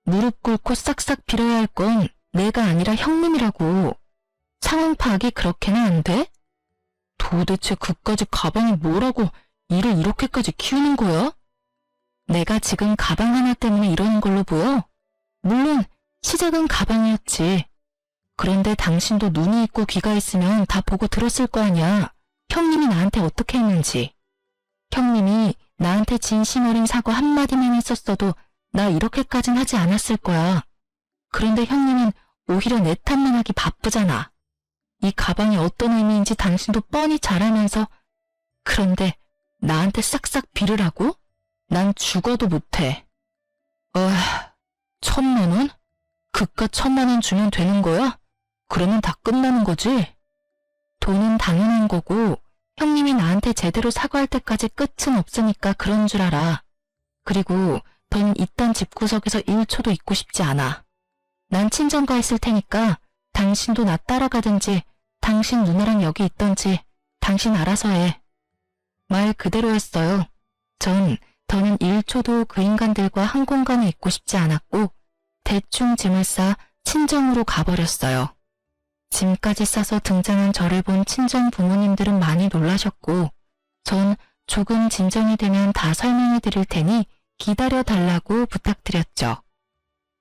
S1: 무릎 꿇고 싹싹 빌어야 할 건 내가 아니라 형님이라고. 상황 파악이 그렇게는 안 돼? 도대체 그까짓 가방이 뭐라고 일을 이렇게까지 키우는 거야? 내가 지금 가방 하나 때문에 이러는 걸로 보여? 물론 시작은 가방이었지. 그런데 당신도 눈이 있고 귀가 있으면 다 보고 들었을 거 아니야. 형님이 나한테 어떻게 했는지. 형님이 나한테 진심 어린 사과 한마디만 했었어도 나 이렇게까진 하지 않았을 거야. 그런데 형님은 오히려 내 탓만 하기 바쁘잖아. 이 가방이 어떤 의미인지 당신도 뻔히 잘 알면서. 그런데 나한테 싹싹 빌으라고? 난 죽어도 못해. 1,000만 원? 그깟 1,000만 원 주면 되는 거야? 그러면 다 끝나는 거지? 돈은 당연한 거고 형님이 나한테 제대로 사과할 때까지 끝은 없으니까 그런 줄 알아. 그리고 넌 이딴 집구석에서 1초도 있고 싶지 않아. 난 친정가 있을 테니까 당신도 나 따라가든지 당신 누나랑 여기 있던지 당신 알아서 해. 말 그대로였어요. 더는 1초도 그 인간들과 한 공간에 있고 싶지 않았고 대충 짐을 싸 친정으로 가버렸어요. 짐까지 싸서 등장한 저를 본 친정 부모님들은 많이 놀라셨고 전 조금 진정이 되면 다 설명해 드릴 테니 기다려달라고 부탁드렸죠.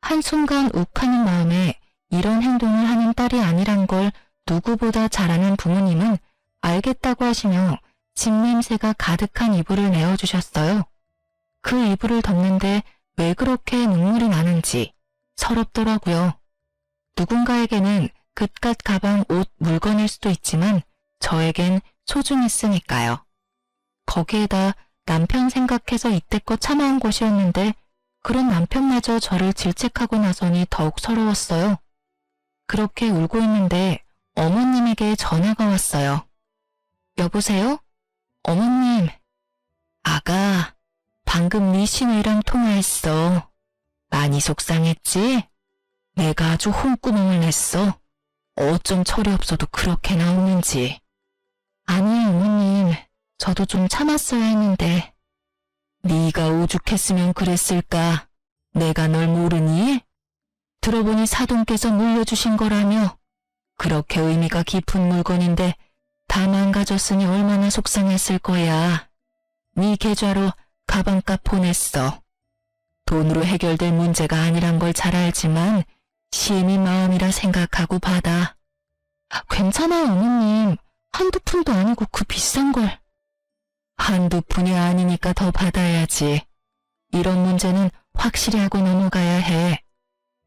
S1: 한순간 욱하는 마음에 이런 행동을 하는 딸이 아니란 걸 누구보다 잘 아는 부모님은 알겠다고 하시며 집냄새가 가득한 이불을 내어주셨어요. 그 이불을 덮는데 왜 그렇게 눈물이 나는지 서럽더라고요. 누군가에게는 그깟 가방, 옷, 물건일 수도 있지만 저에겐 소중했으니까요. 거기에다 남편 생각해서 이때껏 참아온 것이었는데 그런 남편마저 저를 질책하고 나서니 더욱 서러웠어요. 그렇게 울고 있는데 어머님에게 전화가 왔어요. 여보세요? 어머님. 아가, 방금 네 신우이랑 통화했어. 많이 속상했지? 내가 아주 홍구멍을 냈어. 어쩜 철이 없어도 그렇게 나오는지. 아니에요, 어머님. 저도 좀 참았어야 했는데. 네가 오죽했으면 그랬을까? 내가 널 모르니? 들어보니 사돈께서 물려주신 거라며. 그렇게 의미가 깊은 물건인데 다 망가졌으니 얼마나 속상했을 거야. 네 계좌로 가방값 보냈어. 돈으로 해결될 문제가 아니란 걸 잘 알지만 시엠이 마음이라 생각하고 받아. 괜찮아요, 어머님. 한두 푼도 아니고 그 비싼 걸. 한두 푼이 아니니까 더 받아야지. 이런 문제는 확실히 하고 넘어가야 해.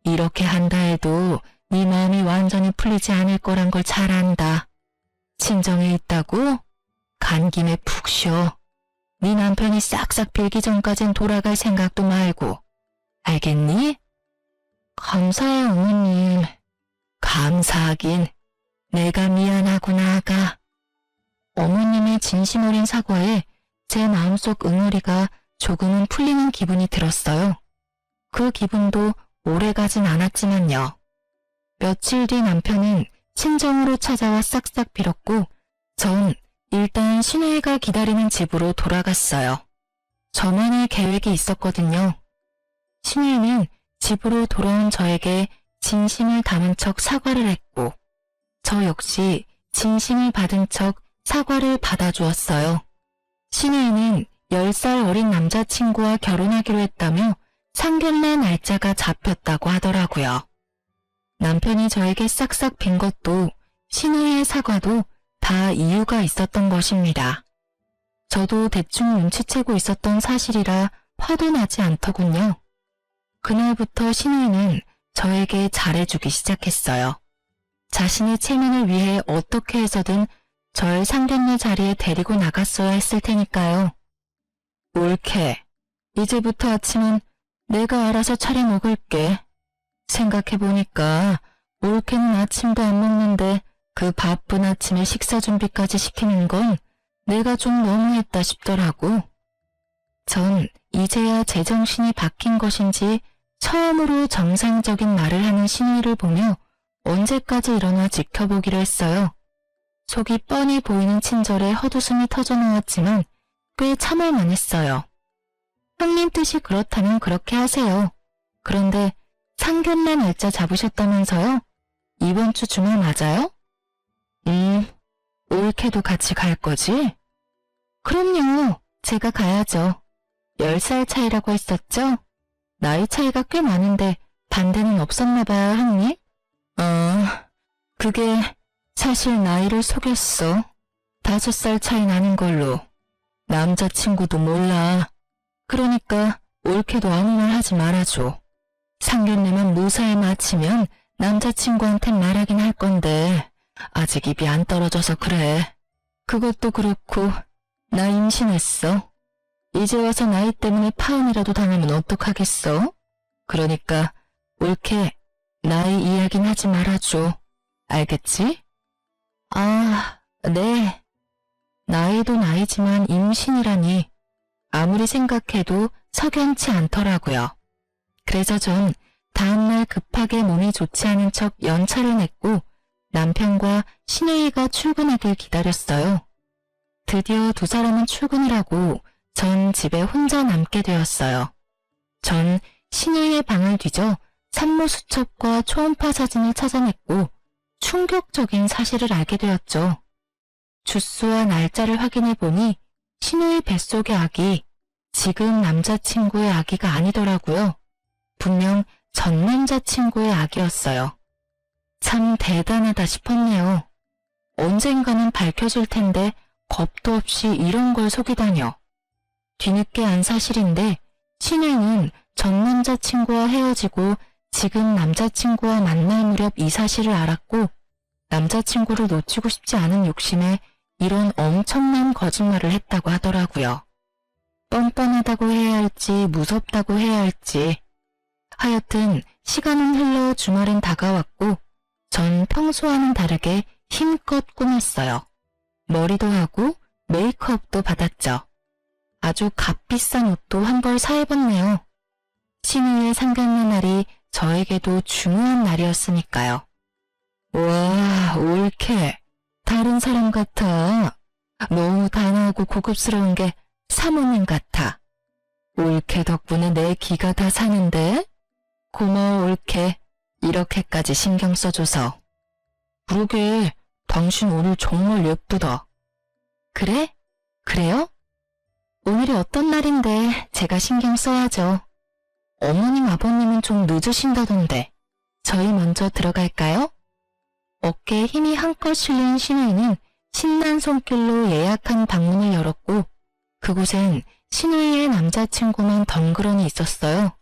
S1: 이렇게 한다 해도 네 마음이 완전히 풀리지 않을 거란 걸 잘 안다. 친정에 있다고? 간 김에 푹 쉬어. 네 남편이 싹싹 빌기 전까진 돌아갈 생각도 말고. 알겠니? 감사해요, 어머님. 감사하긴. 내가 미안하구나, 아가. 어머님의 진심 어린 사과에 제 마음속 응어리가 조금은 풀리는 기분이 들었어요. 그 기분도 오래가진 않았지만요. 며칠 뒤 남편은 친정으로 찾아와 싹싹 빌었고 전 일단 신우이가 기다리는 집으로 돌아갔어요. 저만의 계획이 있었거든요. 신우이는 집으로 돌아온 저에게 진심을 담은 척 사과를 했고 저 역시 진심을 받은 척 사과를 받아주었어요. 신우이는 10살 어린 남자친구와 결혼하기로 했다며 상견례 날짜가 잡혔다고 하더라고요. 남편이 저에게 싹싹 빈 것도 신우이의 사과도 다 이유가 있었던 것입니다. 저도 대충 눈치채고 있었던 사실이라 화도 나지 않더군요. 그날부터 신우이는 저에게 잘해주기 시작했어요. 자신의 체면을 위해 어떻게 해서든 절 상견례 자리에 데리고 나갔어야 했을 테니까요. 옳게. 이제부터 아침은 내가 알아서 차려 먹을게. 생각해보니까 옳게는 아침도 안 먹는데 그 바쁜 아침에 식사 준비까지 시키는 건 내가 좀 너무했다 싶더라고. 전 이제야 제정신이 바뀐 것인지 처음으로 정상적인 말을 하는 신우이를 보며 언제까지 일어나 지켜보기로 했어요. 속이 뻔히 보이는 친절에 헛웃음이 터져나왔지만 꽤 참을만 했어요. 형님 뜻이 그렇다면 그렇게 하세요. 그런데 상견례 날짜 잡으셨다면서요? 이번 주 주말 맞아요? 옳게도 같이 갈 거지? 그럼요. 제가 가야죠. 10살 차이라고 했었죠? 나이 차이가 꽤 많은데 반대는 없었나 봐요, 형님? 그게 사실 나이를 속였어. 5살 차이 나는 걸로. 남자친구도 몰라. 그러니까 옳게도 아무 말 하지 말아줘. 상견례만 무사히 마치면 남자친구한텐 말하긴 할 건데 아직 입이 안 떨어져서 그래. 그것도 그렇고 나 임신했어. 이제 와서 나이 때문에 파혼이라도 당하면 어떡하겠어? 그러니까 옳게 나이 이야기는 하지 말아줘. 알겠지? 아, 네. 나이도 나이지만 임신이라니 아무리 생각해도 석연치 않더라고요. 그래서 전 다음날 급하게 몸이 좋지 않은 척 연차를 냈고 남편과 신우이가 출근하길 기다렸어요. 드디어 두 사람은 출근을 하고 전 집에 혼자 남게 되었어요. 전 신우이의 방을 뒤져 산모 수첩과 초음파 사진을 찾아냈고 충격적인 사실을 알게 되었죠. 주수와 날짜를 확인해 보니 신우의 뱃속의 아기, 지금 남자친구의 아기가 아니더라고요. 분명 전 남자친구의 아기였어요. 참 대단하다 싶었네요. 언젠가는 밝혀질 텐데 겁도 없이 이런 걸 속이다녀. 뒤늦게 안 사실인데 신우는 전 남자친구와 헤어지고 지금 남자친구와 만날 무렵 이 사실을 알았고 남자친구를 놓치고 싶지 않은 욕심에 이런 엄청난 거짓말을 했다고 하더라고요. 뻔뻔하다고 해야 할지 무섭다고 해야 할지 하여튼 시간은 흘러 주말은 다가왔고 전 평소와는 다르게 힘껏 꾸몄어요. 머리도 하고 메이크업도 받았죠. 아주 값비싼 옷도 한 벌 사입었네요. 신우이의 상견례 날이 저에게도 중요한 날이었으니까요. 와, 옳게. 다른 사람 같아. 너무 단아하고 고급스러운 게 사모님 같아. 옳게 덕분에 내 기가 다 사는데? 고마워, 옳게. 이렇게까지 신경 써줘서. 그러게, 당신 오늘 정말 예쁘다. 그래? 그래요? 오늘이 어떤 날인데 제가 신경 써야죠. 어머님, 아버님은 좀 늦으신다던데. 저희 먼저 들어갈까요? 어깨에 힘이 한껏 실린 신우이는 신난 손길로 예약한 방문을 열었고 그곳엔 신우이의 남자친구만 덩그러니 있었어요.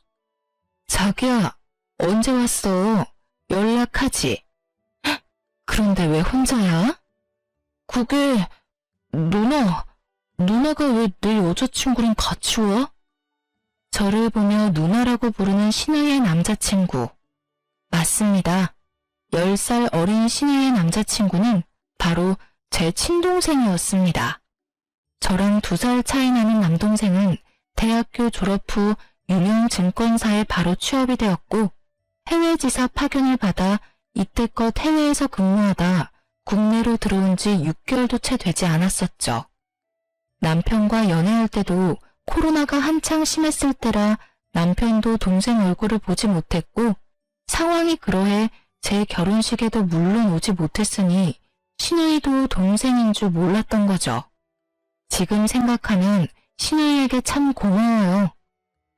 S1: 자기야, 언제 왔어? 연락하지? 헉, 그런데 왜 혼자야? 그게 누나가 왜 내 여자친구랑 같이 와? 저를 보며 누나라고 부르는 신우이의 남자친구. 맞습니다. 10살 어린 신우이의 남자친구는 바로 제 친동생이었습니다. 저랑 2살 차이 나는 남동생은 대학교 졸업 후 유명 증권사에 바로 취업이 되었고 해외지사 파견을 받아 이때껏 해외에서 근무하다 국내로 들어온 지 6개월도 채 되지 않았었죠. 남편과 연애할 때도 코로나가 한창 심했을 때라 남편도 동생 얼굴을 보지 못했고 상황이 그러해 제 결혼식에도 물론 오지 못했으니 신우이도 동생인 줄 몰랐던 거죠. 지금 생각하면 신우이에게 참 고마워요.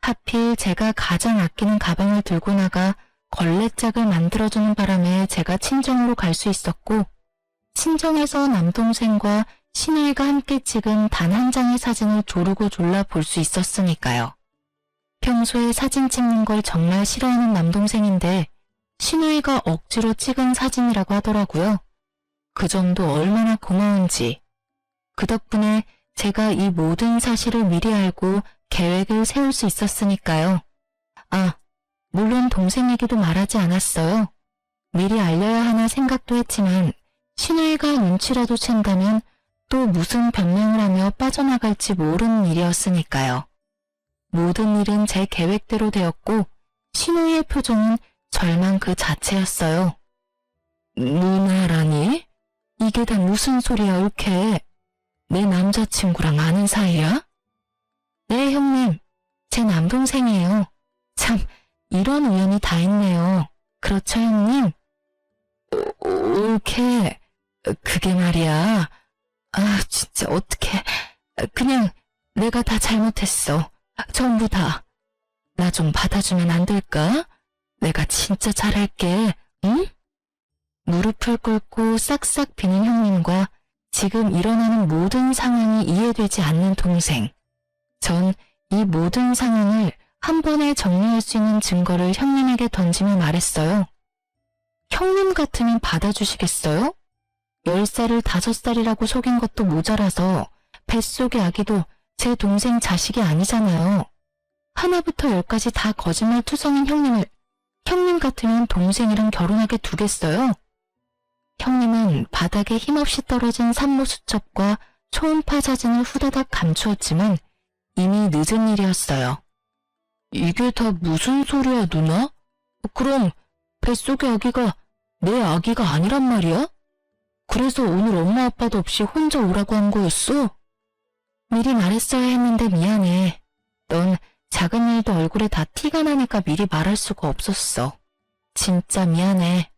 S1: 하필 제가 가장 아끼는 가방을 들고 나가 걸레짝을 만들어주는 바람에 제가 친정으로 갈 수 있었고 친정에서 남동생과 신우이가 함께 찍은 단 한 장의 사진을 조르고 졸라 볼 수 있었으니까요. 평소에 사진 찍는 걸 정말 싫어하는 남동생인데 신우이가 억지로 찍은 사진이라고 하더라고요. 그 정도 얼마나 고마운지. 그 덕분에 제가 이 모든 사실을 미리 알고 계획을 세울 수 있었으니까요. 아, 물론 동생 얘기도 말하지 않았어요. 미리 알려야 하나 생각도 했지만 신우이가 눈치라도 챈다면 또 무슨 변명을 하며 빠져나갈지 모르는 일이었으니까요. 모든 일은 제 계획대로 되었고 신우이의 표정은 절망 그 자체였어요. 누나라니? 이게 다 무슨 소리야, 옳게. 내 남자친구랑 아는 사이야? 네, 형님. 제 남동생이에요. 참, 이런 우연이 다 있네요. 그렇죠, 형님? 옳게. 그게 말이야. 아, 진짜 어떡해. 그냥 내가 다 잘못했어. 전부 다. 나 좀 받아주면 안 될까? 내가 진짜 잘할게. 응? 무릎을 꿇고 싹싹 비는 형님과 지금 일어나는 모든 상황이 이해되지 않는 동생. 전 이 모든 상황을 한 번에 정리할 수 있는 증거를 형님에게 던지며 말했어요. 형님 같으면 받아주시겠어요? 10살을 5살이라고 속인 것도 모자라서 뱃속의 아기도 제 동생 자식이 아니잖아요. 하나부터 10까지 다 거짓말 투성인 형님을 형님 같으면 동생이랑 결혼하게 두겠어요? 형님은 바닥에 힘없이 떨어진 산모 수첩과 초음파 사진을 후다닥 감추었지만 이미 늦은 일이었어요. 이게 다 무슨 소리야, 누나? 그럼 뱃속의 아기가 내 아기가 아니란 말이야? 그래서 오늘 엄마 아빠도 없이 혼자 오라고 한 거였어? 미리 말했어야 했는데 미안해. 넌 작은 일도 얼굴에 다 티가 나니까 미리 말할 수가 없었어. 진짜 미안해.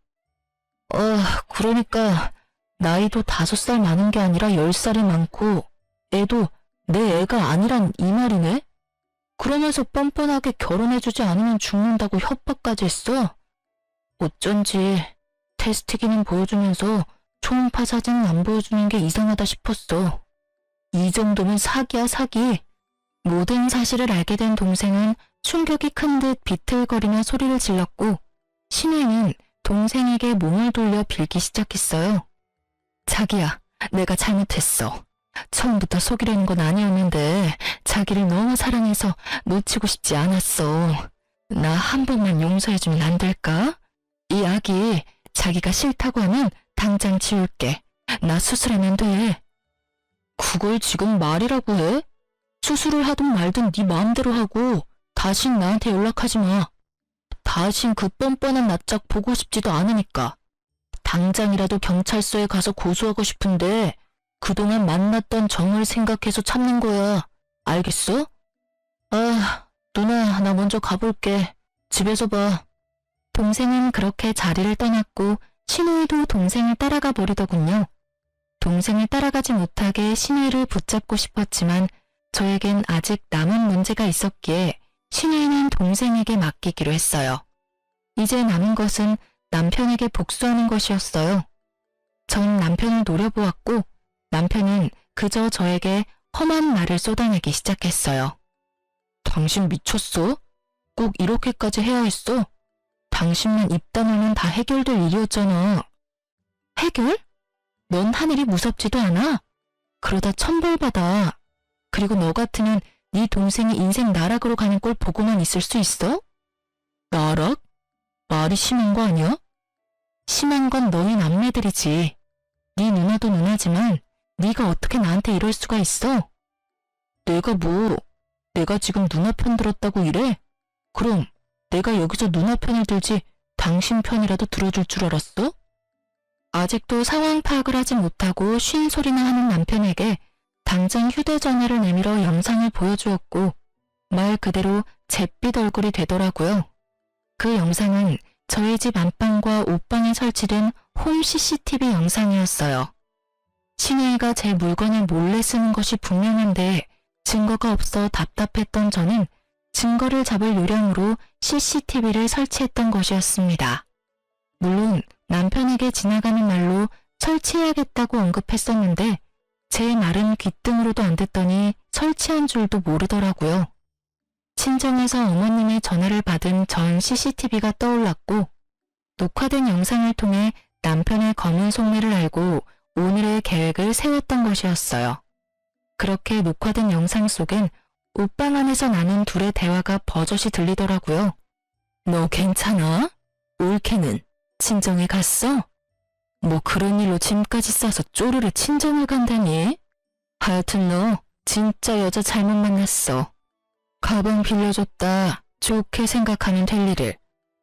S1: 그러니까 나이도 5살 많은 게 아니라 10살이 많고 애도 내 애가 아니란 이 말이네? 그러면서 뻔뻔하게 결혼해주지 않으면 죽는다고 협박까지 했어? 어쩐지 테스트 기능 보여주면서 초음파 사진은 안 보여주는 게 이상하다 싶었어. 이 정도면 사기야, 사기. 모든 사실을 알게 된 동생은 충격이 큰 듯 비틀거리며 소리를 질렀고 신우이는 동생에게 몸을 돌려 빌기 시작했어요. 자기야, 내가 잘못했어. 처음부터 속이려는 건 아니었는데 자기를 너무 사랑해서 놓치고 싶지 않았어. 나 한 번만 용서해주면 안 될까? 이 아기 자기가 싫다고 하면 당장 지울게. 나 수술하면 돼. 그걸 지금 말이라고 해? 수술을 하든 말든 네 마음대로 하고 다신 나한테 연락하지 마. 다신 그 뻔뻔한 낯짝 보고 싶지도 않으니까. 당장이라도 경찰서에 가서 고소하고 싶은데 그동안 만났던 정을 생각해서 참는 거야. 알겠어? 아, 누나, 나 먼저 가볼게. 집에서 봐. 동생은 그렇게 자리를 떠났고 신우이도 동생을 따라가 버리더군요. 동생을 따라가지 못하게 신우이를 붙잡고 싶었지만 저에겐 아직 남은 문제가 있었기에 신우이는 동생에게 맡기기로 했어요. 이제 남은 것은 남편에게 복수하는 것이었어요. 전 남편을 노려보았고 남편은 그저 저에게 험한 말을 쏟아내기 시작했어요. 당신 미쳤어? 꼭 이렇게까지 해야 했어? 당신만 입 다물면 다 해결될 일이었잖아. 해결? 넌 하늘이 무섭지도 않아? 그러다 천벌받아. 그리고 너 같으면 네 동생이 인생 나락으로 가는 꼴 보고만 있을 수 있어? 나락? 말이 심한 거 아니야? 심한 건 너희 남매들이지. 네 누나도 누나지만 네가 어떻게 나한테 이럴 수가 있어? 내가 지금 누나 편 들었다고 이래? 그럼 내가 여기서 누나 편을 들지 당신 편이라도 들어줄 줄 알았어? 아직도 상황 파악을 하지 못하고 쉰 소리나 하는 남편에게 당장 휴대전화를 내밀어 영상을 보여주었고 말 그대로 잿빛 얼굴이 되더라고요. 그 영상은 저희 집 안방과 옷방에 설치된 홈 CCTV 영상이었어요. 신혜이가 제 물건을 몰래 쓰는 것이 분명한데 증거가 없어 답답했던 저는 증거를 잡을 요량으로 CCTV를 설치했던 것이었습니다. 물론 남편에게 지나가는 말로 설치해야겠다고 언급했었는데 제 말은 귓등으로도 안 듣더니 설치한 줄도 모르더라고요. 친정에서 어머님의 전화를 받은 전 CCTV가 떠올랐고 녹화된 영상을 통해 남편의 검은 속내를 알고 오늘의 계획을 세웠던 것이었어요. 그렇게 녹화된 영상 속엔 옷방 안에서 나눈 둘의 대화가 버젓이 들리더라고요. 너 괜찮아? 올케는 친정에 갔어? 뭐 그런 일로 짐까지 싸서 쪼르르 친정을 간다니? 하여튼 너 진짜 여자 잘못 만났어. 가방 빌려줬다. 좋게 생각하면 될 일을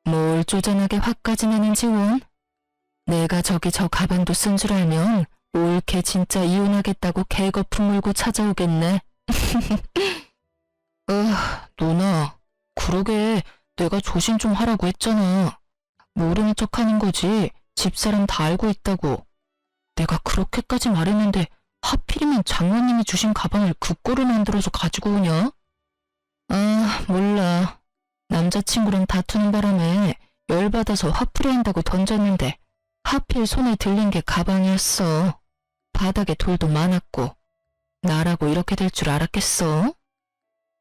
S1: 뭘 쪼잔하게 화까지 내는지 원? 내가 저기 저 가방도 쓴 줄 알면 올케 진짜 이혼하겠다고 개거품 물고 찾아오겠네. 누나, 그러게 내가 조심 좀 하라고 했잖아. 모르는 척하는 거지. 집사람 다 알고 있다고. 내가 그렇게까지 말했는데 하필이면 장모님이 주신 가방을 그 꼴을 만들어서 가지고 오냐? 아, 몰라. 남자친구랑 다투는 바람에 열받아서 화풀이 한다고 던졌는데 하필 손에 들린 게 가방이었어. 바닥에 돌도 많았고. 나라고 이렇게 될 줄 알았겠어?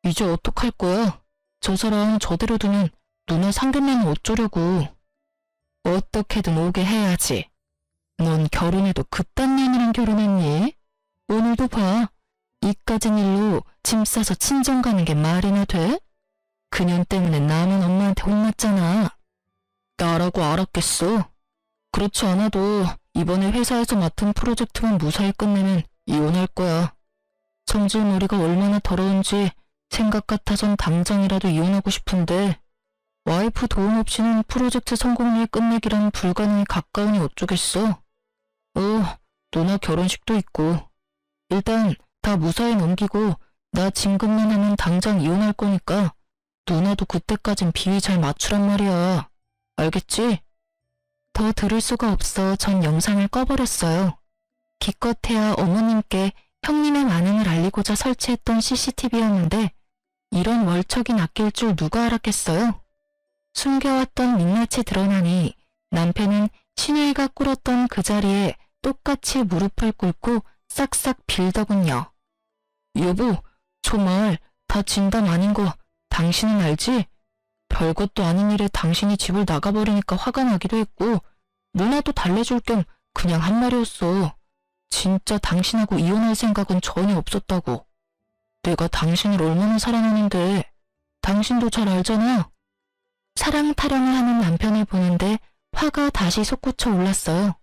S1: 이제 어떡할 거야? 저 사람 저대로 두면 누나 상견례는 어쩌려고. 어떻게든 오게 해야지. 넌 결혼해도 그딴 년이랑 결혼했니? 오늘도 봐. 이까진 일로 짐 싸서 친정 가는 게 말이나 돼? 그년 때문에 나는 엄마한테 혼났잖아. 나라고 알았겠어. 그렇지 않아도 이번에 회사에서 맡은 프로젝트만 무사히 끝내면 이혼할 거야. 성질머리가 얼마나 더러운지 생각 같아선 당장이라도 이혼하고 싶은데 와이프 도움 없이는 프로젝트 성공률 끝내기란 불가능에 가까우니 어쩌겠어. 누나 결혼식도 있고. 일단 다 무사히 넘기고 나 진급만 하면 당장 이혼할 거니까 누나도 그때까진 비위 잘 맞추란 말이야. 알겠지? 더 들을 수가 없어 전 영상을 꺼버렸어요. 기껏해야 어머님께 형님의 만행을 알리고자 설치했던 CCTV였는데 이런 월척이 낚일 줄 누가 알았겠어요? 숨겨왔던 민낯이 드러나니 남편은 신혜이가 꿇었던 그 자리에 똑같이 무릎을 꿇고 싹싹 빌더군요. 여보, 저 말 다 진담 아닌 거 당신은 알지? 별것도 아닌 일에 당신이 집을 나가버리니까 화가 나기도 했고 누나도 달래줄 겸 그냥 한 말이었어. 진짜 당신하고 이혼할 생각은 전혀 없었다고. 내가 당신을 얼마나 사랑하는데 당신도 잘 알잖아. 사랑 타령을 하는 남편을 보는데 화가 다시 솟구쳐 올랐어요.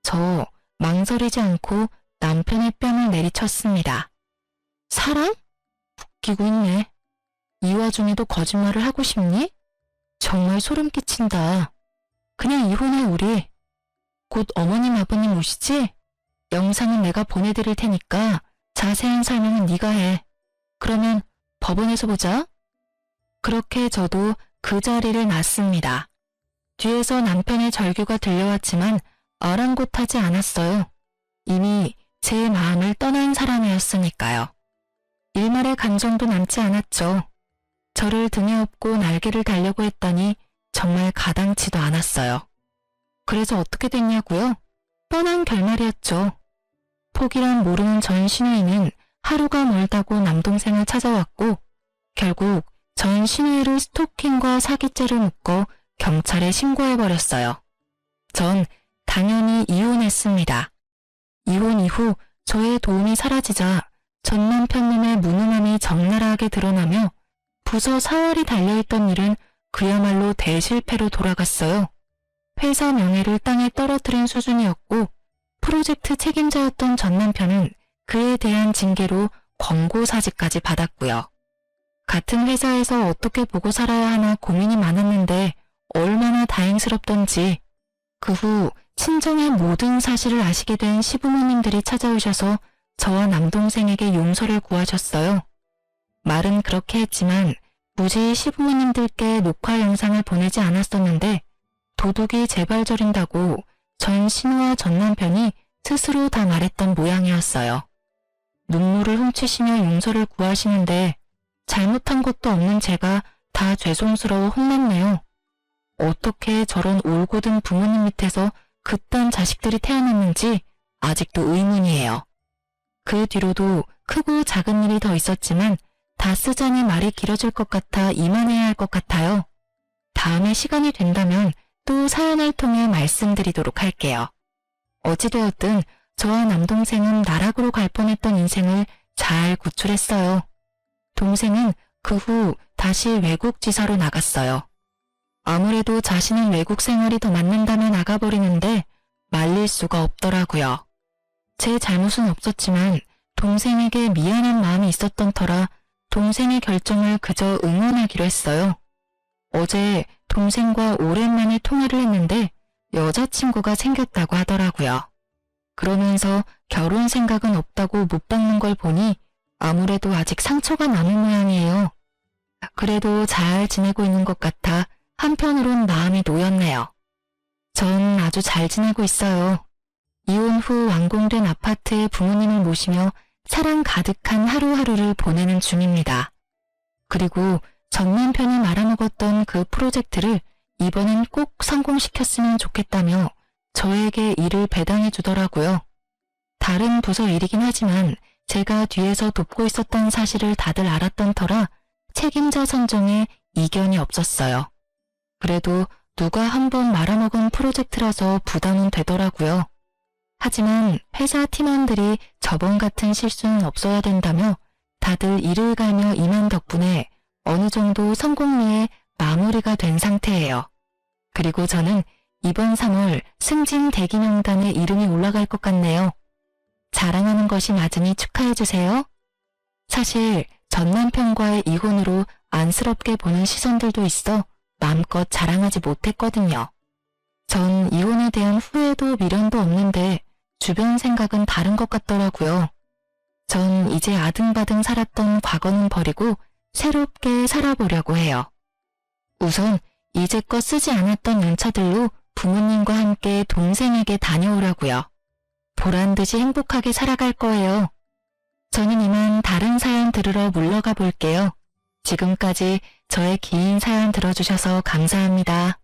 S1: 저 망설이지 않고 남편의 뺨을 내리쳤습니다. 사랑? 웃기고 있네. 이 와중에도 거짓말을 하고 싶니? 정말 소름 끼친다. 그냥 이혼해 우리. 곧 어머님 아버님 오시지? 영상은 내가 보내드릴 테니까 자세한 설명은 네가 해. 그러면 법원에서 보자. 그렇게 저도 그 자리를 났습니다. 뒤에서 남편의 절규가 들려왔지만 아랑곳하지 않았어요. 이미 제 마음을 떠난 사람이었으니까요. 일말의 감정도 남지 않았죠. 저를 등에 업고 날개를 달려고 했더니 정말 가당치도 않았어요. 그래서 어떻게 됐냐고요? 뻔한 결말이었죠. 포기란 모르는 전 신우이는 하루가 멀다고 남동생을 찾아왔고 결국 전 신우이를 스토킹과 사기죄를 묶어 경찰에 신고해버렸어요. 전 당연히 이혼했습니다. 이혼 이후 저의 도움이 사라지자 전 남편님의 무능함이 적나라하게 드러나며 부서 사활이 달려있던 일은 그야말로 대실패로 돌아갔어요. 회사 명예를 땅에 떨어뜨린 수준이었고 프로젝트 책임자였던 전 남편은 그에 대한 징계로 권고사직까지 받았고요. 같은 회사에서 어떻게 보고 살아야 하나 고민이 많았는데 얼마나 다행스럽던지 그 후 친정의 모든 사실을 아시게 된 시부모님들이 찾아오셔서 저와 남동생에게 용서를 구하셨어요. 말은 그렇게 했지만 무지 시부모님들께 녹화 영상을 보내지 않았었는데 도둑이 재발 저린다고 전 신우와 전 남편이 스스로 다 말했던 모양이었어요. 눈물을 훔치시며 용서를 구하시는데 잘못한 것도 없는 제가 다 죄송스러워 혼났네요. 어떻게 저런 올곧은 부모님 밑에서 그딴 자식들이 태어났는지 아직도 의문이에요. 그 뒤로도 크고 작은 일이 더 있었지만 다 쓰자니 말이 길어질 것 같아 이만해야 할 것 같아요. 다음에 시간이 된다면 또 사연을 통해 말씀드리도록 할게요. 어찌되었든 저와 남동생은 나락으로 갈 뻔했던 인생을 잘 구출했어요. 동생은 그 후 다시 외국 지사로 나갔어요. 아무래도 자신은 외국 생활이 더 맞는다며 나가버리는데 말릴 수가 없더라고요. 제 잘못은 없었지만 동생에게 미안한 마음이 있었던 터라 동생의 결정을 그저 응원하기로 했어요. 어제 동생과 오랜만에 통화를 했는데 여자친구가 생겼다고 하더라고요. 그러면서 결혼 생각은 없다고 못 박는 걸 보니 아무래도 아직 상처가 남은 모양이에요. 그래도 잘 지내고 있는 것 같아 한편으론 마음이 놓였네요. 전 아주 잘 지내고 있어요. 이혼 후 완공된 아파트에 부모님을 모시며 사랑 가득한 하루하루를 보내는 중입니다. 그리고 전 남편이 말아먹었던 그 프로젝트를 이번엔 꼭 성공시켰으면 좋겠다며 저에게 일을 배당해 주더라고요. 다른 부서 일이긴 하지만 제가 뒤에서 돕고 있었던 사실을 다들 알았던 터라 책임자 선정에 이견이 없었어요. 그래도 누가 한번 말아먹은 프로젝트라서 부담은 되더라고요. 하지만 회사 팀원들이 저번 같은 실수는 없어야 된다며 다들 이를 갈며 임한 덕분에 어느 정도 성공리에 마무리가 된 상태예요. 그리고 저는 이번 3월 승진 대기 명단에 이름이 올라갈 것 같네요. 자랑하는 것이 맞으니 축하해주세요. 사실 전 남편과의 이혼으로 안쓰럽게 보는 시선들도 있어 마음껏 자랑하지 못했거든요. 전 이혼에 대한 후회도 미련도 없는데 주변 생각은 다른 것 같더라고요. 전 이제 아등바등 살았던 과거는 버리고 새롭게 살아보려고 해요. 우선 이제껏 쓰지 않았던 연차들로 부모님과 함께 동생에게 다녀오라고요. 보란듯이 행복하게 살아갈 거예요. 저는 이만 다른 사연 들으러 물러가 볼게요. 지금까지 저의 긴 사연 들어주셔서 감사합니다.